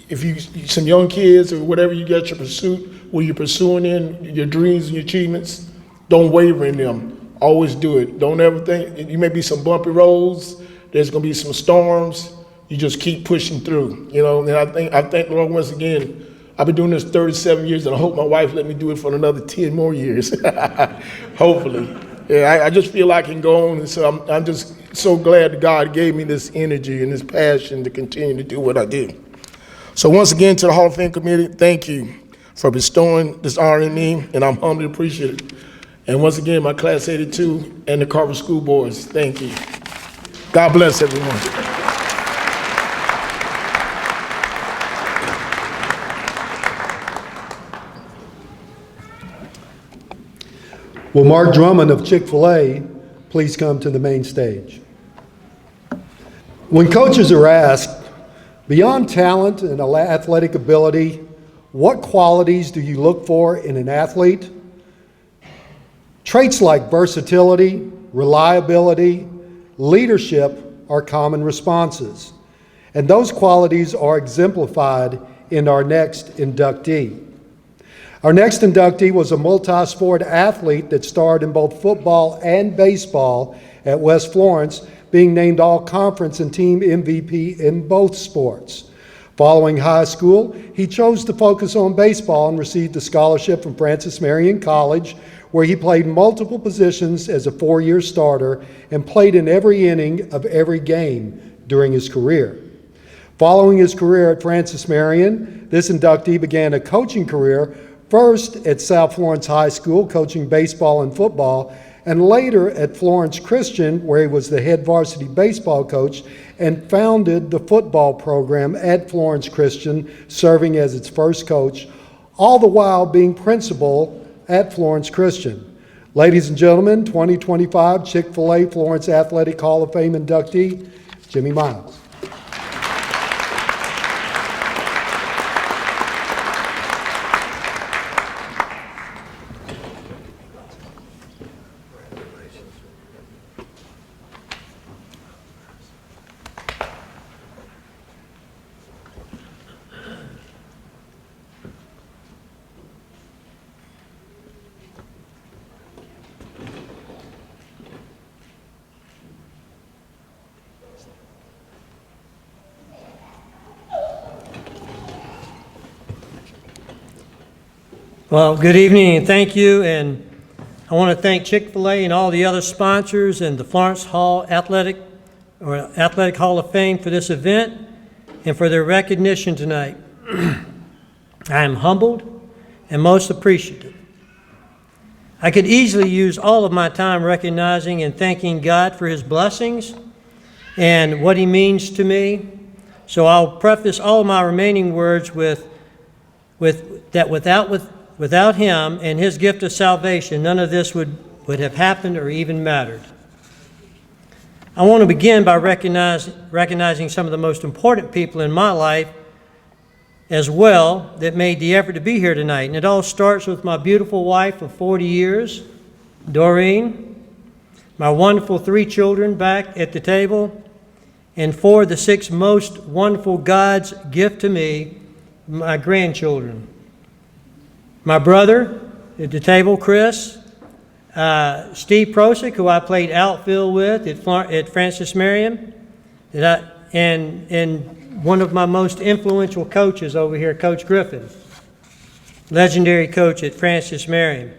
if you some young kids or whatever you got your pursuit, where you're pursuing in your dreams and your achievements, don't waver in them. Always do it. Don't ever think, you may be some bumpy roads, there's going to be some storms. You just keep pushing through, you know. And I thank the Lord once again. I've been doing this 37 years, and I hope my wife let me do it for another 10 more years, hopefully. Yeah, I just feel I can go on, and so I'm just so glad that God gave me this energy and this passion to continue to do what I do. So once again, to the Hall of Fame Committee, thank you for bestowing this honor on me, and I'm humbly appreciative. And once again, my Class 82 and the Carver School Boards, thank you. God bless everyone. Will Mark Drummond of Chick-fil-A please come to the main stage? When coaches are asked, beyond talent and athletic ability, what qualities do you look for in an athlete? Traits like versatility, reliability, leadership are common responses. And those qualities are exemplified in our next inductee. Our next inductee was a multi-sport athlete that starred in both football and baseball at West Florence, being named all-conference and team MVP in both sports. Following high school, he chose to focus on baseball and received a scholarship from Francis Marion College, where he played multiple positions as a 4-year starter and played in every inning of every game during his career. Following his career at Francis Marion, this inductee began a coaching career, first at South Florence High School, coaching baseball and football, and later at Florence Christian, where he was the head varsity baseball coach and founded the football program at Florence Christian, serving as its first coach, all the while being principal at Florence Christian. Ladies and gentlemen, 2025 Chick-fil-A Florence Athletic Hall of Fame inductee, Jimmy Miles. Well, good evening and thank you. And I want to thank Chick-fil-A and all the other sponsors and the Florence Athletic Hall of Fame for this event and for their recognition tonight. I am humbled and most appreciative. I could easily use all of my time recognizing and thanking God for His blessings and what He means to me. So I'll preface all of my remaining words with that without Him and His gift of salvation, none of this would have happened or even mattered. I want to begin by recognizing some of the most important people in my life as well that made the effort to be here tonight. And it all starts with my beautiful wife of 40 years, Doreen, my wonderful 3 children back at the table, and for the 6 most wonderful God's gift to me, my grandchildren. My brother at the table, Chris, Steve Prosick, who I played outfield with at Francis Marion, and one of my most influential coaches over here, Coach Griffin, legendary coach at Francis Marion.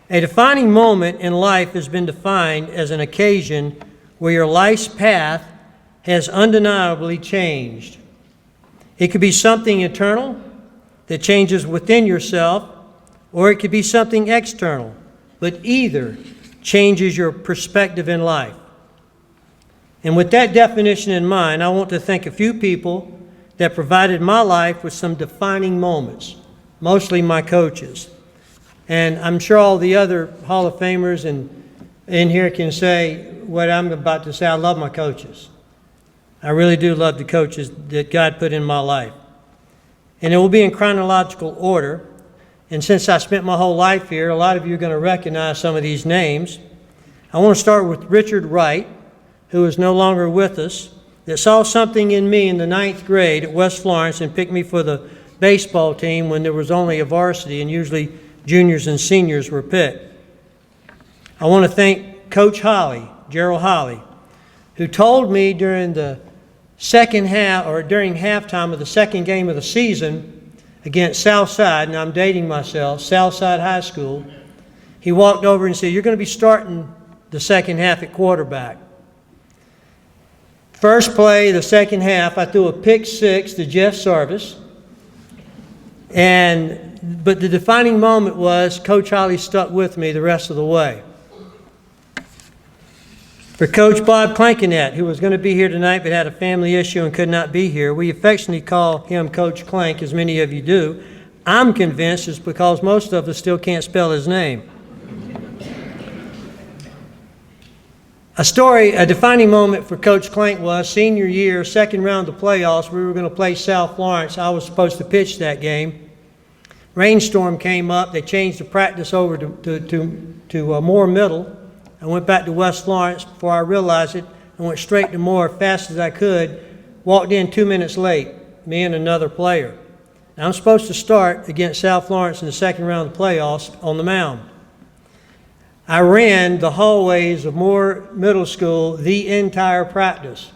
A defining moment in life has been defined as an occasion where your life's path has undeniably changed. It could be something internal that changes within yourself, or it could be something external, but either changes your perspective in life. And with that definition in mind, I want to thank a few people that provided my life with some defining moments, mostly my coaches. And I'm sure all the other Hall of Famers in here can say what I'm about to say. I love my coaches. I really do love the coaches that God put in my life. And it will be in chronological order. And since I spent my whole life here, a lot of you are going to recognize some of these names. I want to start with Richard Wright, who is no longer with us, that saw something in me in the 9th grade at West Florence and picked me for the baseball team when there was only a varsity and usually juniors and seniors were picked. I want to thank Coach Holly, Darryl Holly, who told me during the second half, or during halftime of the second game of the season against Southside, and I'm dating myself, Southside High School, he walked over and said, "You're going to be starting the second half at quarterback." First play, the second half, I threw a pick 6 to Jeff Sarvis. But the defining moment was Coach Holly stuck with me the rest of the way. For Coach Bob Clankinette, who was going to be here tonight but had a family issue and could not be here, we affectionately call him Coach Clank, as many of you do. I'm convinced it's because most of us still can't spell his name. A defining moment for Coach Clank was senior year, second round of the playoffs. We were going to play South Florence. I was supposed to pitch that game. Rainstorm came up. They changed the practice over to Moore Middle. I went back to West Florence. Before I realized it, I went straight to Moore as fast as I could. Walked in 2 minutes late, me and another player. Now, I'm supposed to start against South Florence in the second round of the playoffs on the mound. I ran the hallways of Moore Middle School the entire practice.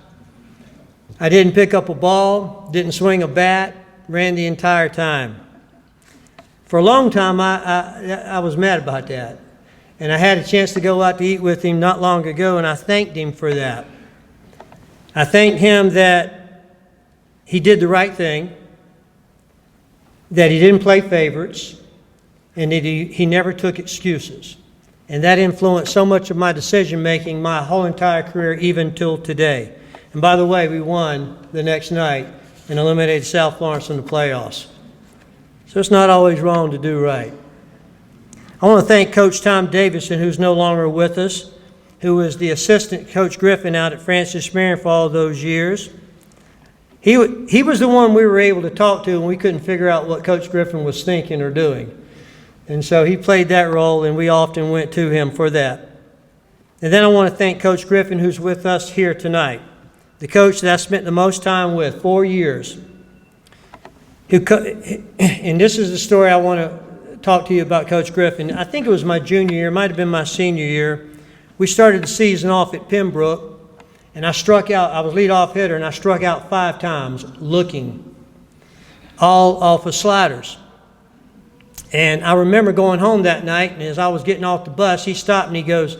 I didn't pick up a ball, didn't swing a bat, ran the entire time. For a long time, I was mad about that. And I had a chance to go out to eat with him not long ago, and I thanked him for that. I thanked him that he did the right thing, that he didn't play favorites, and that he never took excuses. And that influenced so much of my decision-making my whole entire career, even till today. And by the way, we won the next night and eliminated South Florence in the playoffs. So it's not always wrong to do right. I want to thank Coach Tom Davison, who's no longer with us, who was the assistant Coach Griffin out at Francis Marion for all those years. He was the one we were able to talk to when we couldn't figure out what Coach Griffin was thinking or doing. And so he played that role, and we often went to him for that. And then I want to thank Coach Griffin, who's with us here tonight, the coach that I spent the most time with, 4 years. And this is the story I want to talk to you about Coach Griffin. I think it was my junior year, it might have been my senior year. We started the season off at Pembroke, and I struck out. I was leadoff hitter, and I struck out 5 times looking, all off of sliders. And I remember going home that night, and as I was getting off the bus, he stopped and he goes,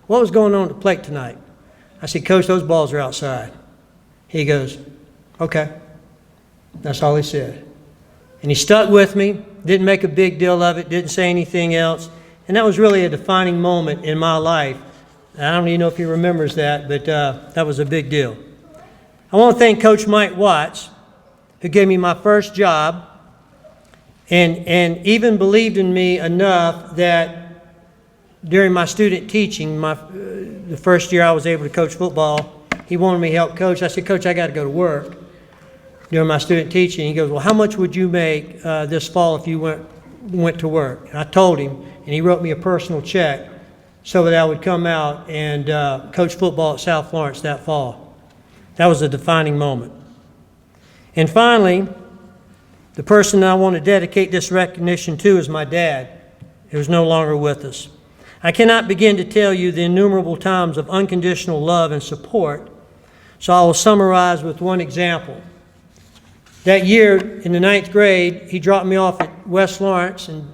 "What was going on at the plate tonight?" I said, "Coach, those balls are outside." He goes, "Okay." That's all he said. And he stuck with me, didn't make a big deal of it, didn't say anything else. And that was really a defining moment in my life. I don't even know if he remembers that, but that was a big deal. I want to thank Coach Mike Watts, who gave me my first job, and even believed in me enough that during my student teaching, the first year I was able to coach football, he wanted me to help coach. I said, "Coach, I got to go to work." During my student teaching, he goes, "Well, how much would you make this fall if you went to work?" And I told him, and he wrote me a personal check so that I would come out and coach football at South Florence that fall. That was a defining moment. And finally, the person I want to dedicate this recognition to is my dad, who is no longer with us. I cannot begin to tell you the innumerable times of unconditional love and support, so I will summarize with one example. That year in the 9th grade, he dropped me off at West Florence, and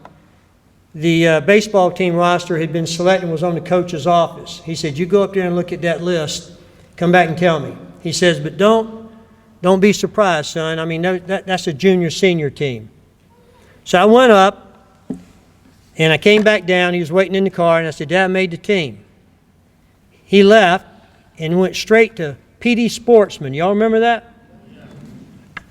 the baseball team roster had been selected and was on the coach's office. He said, "You go up there and look at that list, come back and tell me." He says, "But don't be surprised, son. I mean, that's a junior, senior team." So I went up, and I came back down. He was waiting in the car, and I said, "Dad, I made the team." He left and went straight to PD Sportsman. Y'all remember that?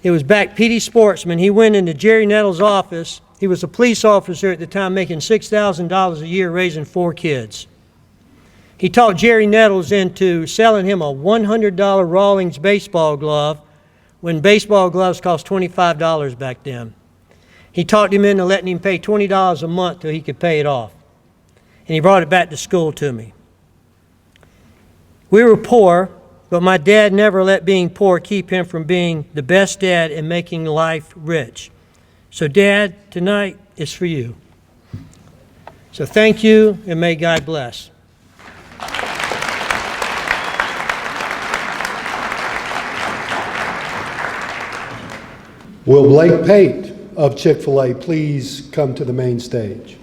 It was back PD Sportsman. He went into Jerry Nettles' office. He was a police officer at the time, making $6,000 a year, raising 4 kids. He talked Jerry Nettles into selling him a $100 Rawlings baseball glove when baseball gloves cost $25 back then. He talked him into letting him pay $20 a month till he could pay it off. And he brought it back to school to me. We were poor, but my dad never let being poor keep him from being the best dad and making life rich. So Dad, tonight is for you. So thank you, and may God bless. Will Blake Pate of Chick-fil-A please come to the main stage?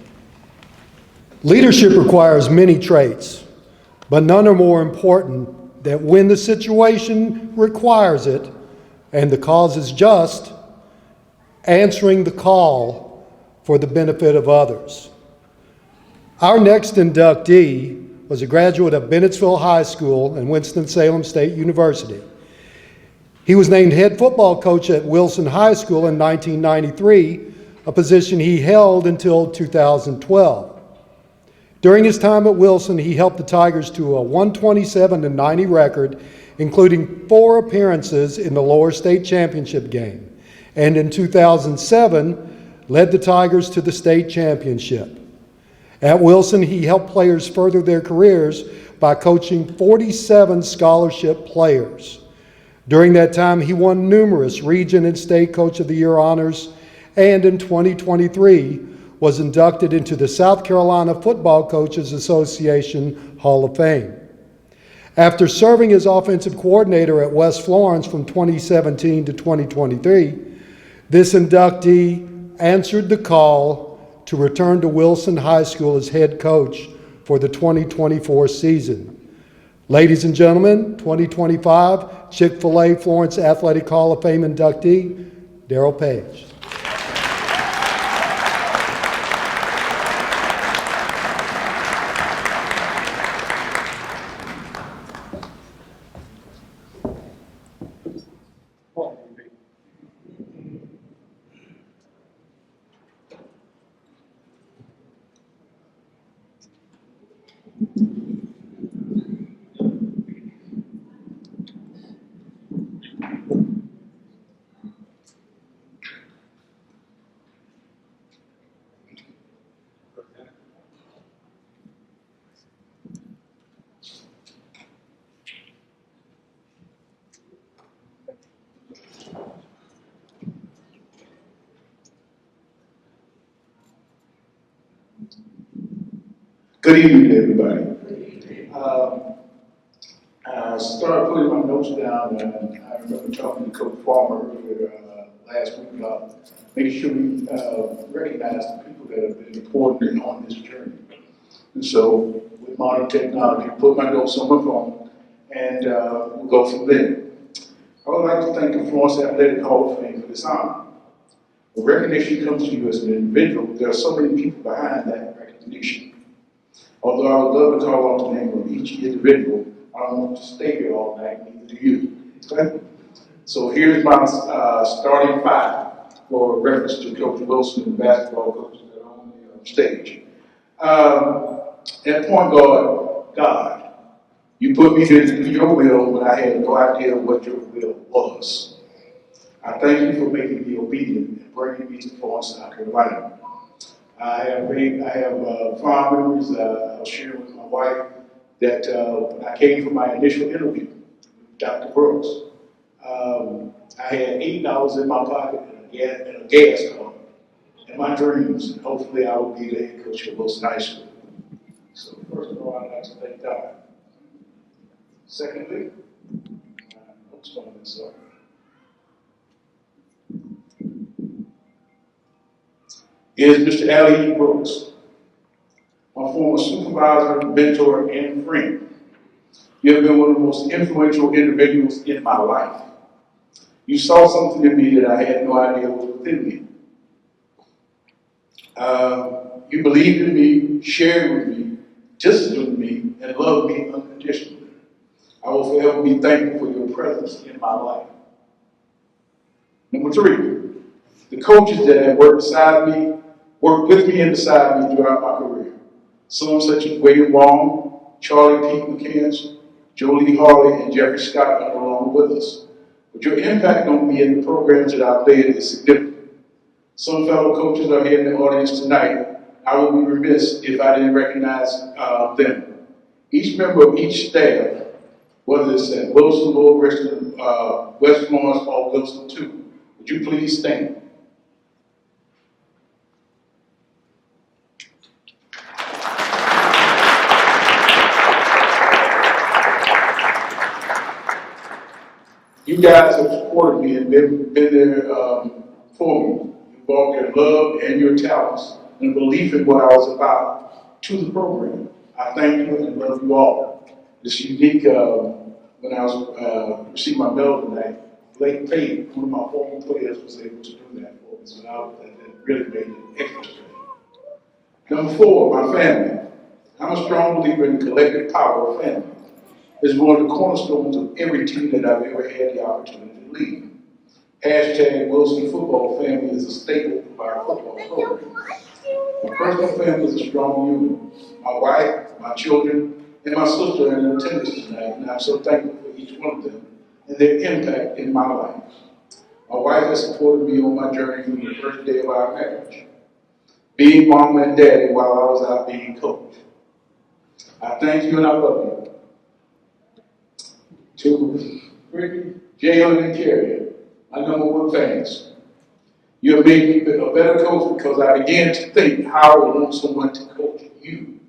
Leadership requires many traits, but none are more important that when the situation requires it and the cause is just, answering the call for the benefit of others. Our next inductee was a graduate of Bennettsville High School and Winston-Salem State University. He was named head football coach at Wilson High School in 1993, a position he held until 2012. During his time at Wilson, he helped the Tigers to a 127-90 record, including 4 appearances in the lower state championship game. And in 2007, led the Tigers to the state championship. At Wilson, he helped players further their careers by coaching 47 scholarship players. During that time, he won numerous region and state Coach of the Year honors, and in 2023 was inducted into the South Carolina Football Coaches Association Hall of Fame. After serving as offensive coordinator at West Florence from 2017 to 2023, this inductee answered the call to return to Wilson High School as head coach for the 2024 season. Ladies and gentlemen, 2025 Chick-fil-A Florence Athletic Hall of Fame inductee, Darryl Page. Good evening, everybody. I started putting my notes down, and I remember talking to Coach Farmer earlier last week about making sure we recognize the people that have been important on this journey. And so, with modern technology, put my notes on my phone, and we'll go from there. I would like to thank the Florence Athletic Hall of Fame for this honor. The recognition comes to you as an individual. There are so many people behind that recognition. Although I would love to call out the name of each individual, I don't want to stay here all night, neither do you. Okay? So here's my starting 5 for reference to Coach Wilson and the basketball coaches that are on the stage. At point guard, God, you put me here to do your will when I had no idea what your will was. I thank you for making me obedient and bringing me to Florence, South Carolina. I have fond memories I'll share with my wife that when I came for my initial interview, we Dr. Brooks. I had $8 in my pocket and a gas card and my dreams, and hopefully I will be the head coach of Wilson High School. So first of all, I'd like to thank God. Secondly, is Mr. Ellie Brooks, my former supervisor, mentor, and friend. You have been one of the most influential individuals in my life. You saw something in me that I had no idea was within me. You believed in me, shared with me, disciplined me, and loved me unconditionally. I will forever be thankful for your presence in my life. Number 3, the coaches that have worked with me and beside me throughout my career. Some such as William Wong, Charlie Pete McCants, Jolie Harley, and Jeffrey Scott are no longer with us. But your impact on me and the programs that I played is significant. Some fellow coaches are here in the audience tonight. I would be remiss if I didn't recognize them. Each member of each staff, whether it's at Wilson, Lower Richland, West Florence, or Wilson 2, would you please stand? You guys have supported me and been there for me. You brought your love and your talents and belief in what I was about to the program. I thank you and love you all. It's unique when I was receiving my medal tonight. Blake Payne, one of my former players, was able to do that for me, so it really made it extra special. Number 4, my family. I'm a strong believer in the collective power of family. It's one of the cornerstones of every team that I've ever had the opportunity to lead. Hashtag Wilson Football Family is a staple of our football program. My personal family is a strong unit. My wife, my children, and my sister are in attendance tonight, and I'm so thankful for each one of them and their impact in my life. My wife has supported me on my journey from the first day of our marriage, being mom and daddy while I was out being coach. I thank you and I love you. To Ricky, Jalen, and Carrie, my number 1 fans. You have made me a better coach because I began to think how I would want someone to coach you.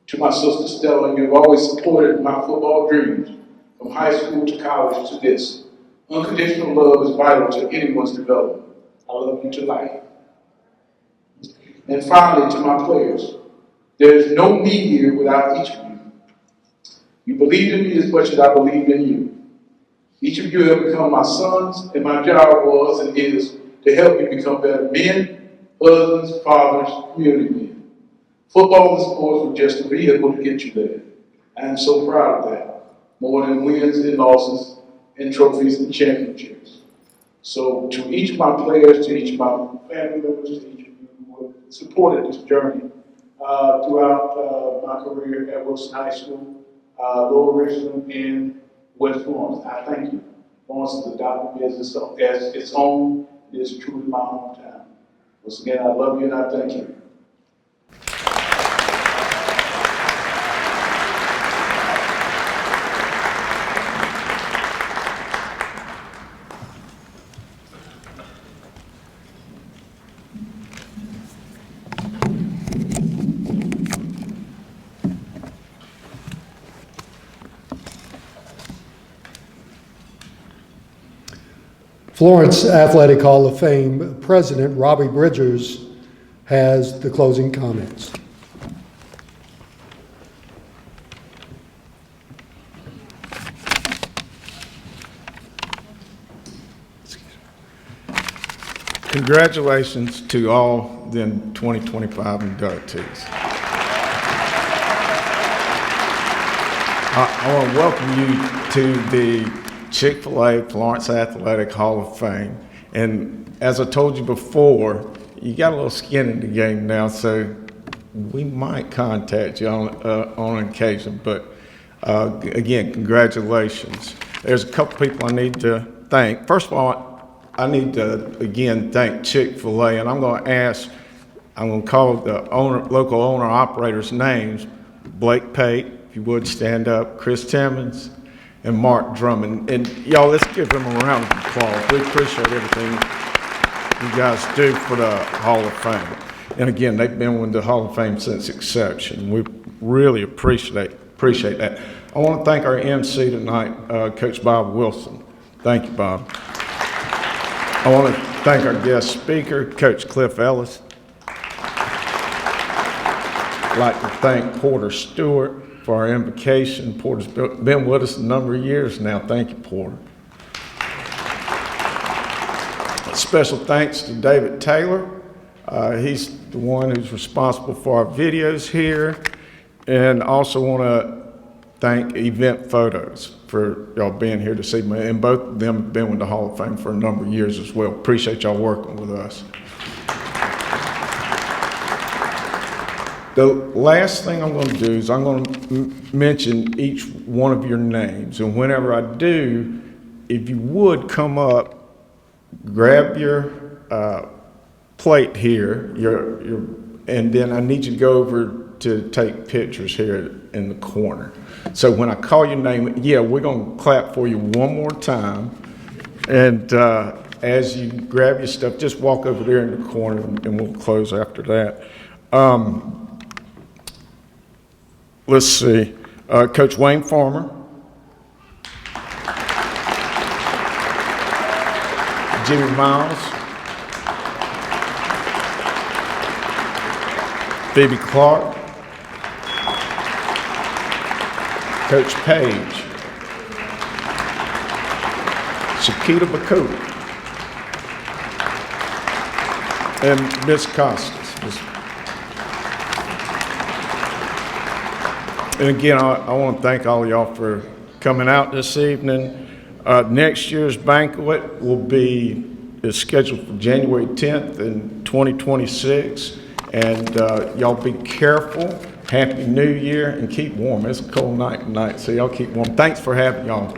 To my sister Stella, you have always supported my football dreams, from high school to college to this. Unconditional love is vital to anyone's development. I love you to life. And finally, to my players, there is no me here without each of you. You believed in me as much as I believed in you. Each of you have become my sons, and my job was and is to help you become better men, husbands, fathers, community men. Football and sports were just a vehicle to get you there. I am so proud of that. More than wins and losses and trophies and championships. So to each of my players, to each of my family members, to each of you who have supported this journey throughout my career at Wilson High School, Lower Richland, and West Florence, I thank you. Florence has adopted me as its own. It is truly my hometown. Once again, I love you and I thank you. Florence Athletic Hall of Fame President Robbie Bridgers has the closing comments. Congratulations to all the 2025 inductees. I want to welcome you to the Chick-fil-A Florence Athletic Hall of Fame. And as I told you before, you got a little skin in the game now, so we might contact you on occasion. But again, congratulations. There's a couple people I need to thank. First of all, I need to again thank Chick-fil-A, and I'm going to call the local owner operators names. Blake Pate, if you would stand up, Chris Timmons, and Mark Drummond. And y'all, let's give them a round of applause. We appreciate everything you guys do for the Hall of Fame. And again, they've been with the Hall of Fame since inception. We really appreciate that. I want to thank our MC tonight, Coach Bob Wilson. Thank you, Bob. I want to thank our guest speaker, Coach Cliff Ellis. I'd like to thank Porter Stewart for our invocation. Porter's been with us a number of years now. Thank you, Porter. A special thanks to David Taylor. He's the one who's responsible for our videos here. And also want to thank Event Photos for y'all being here this evening. And both of them have been with the Hall of Fame for a number of years as well. Appreciate y'all working with us. The last thing I'm going to do is I'm going to mention each one of your names. And whenever I do, if you would come up, grab your plate here, and then I need you to go over to take pictures here in the corner. So when I call your name, yeah, we're going to clap for you one more time. And as you grab your stuff, just walk over there in the corner and we'll close after that. Let's see, Coach Wayne Farmer. Jimmy Miles. Phoebe Clark. Coach Page. Shequita Bacote. And Miss Costas. And again, I want to thank all of y'all for coming out this evening. Next year's banquet is scheduled for January 10th in 2026. And y'all be careful. Happy New Year and keep warm. It's a cold night tonight, so y'all keep warm. Thanks for having y'all.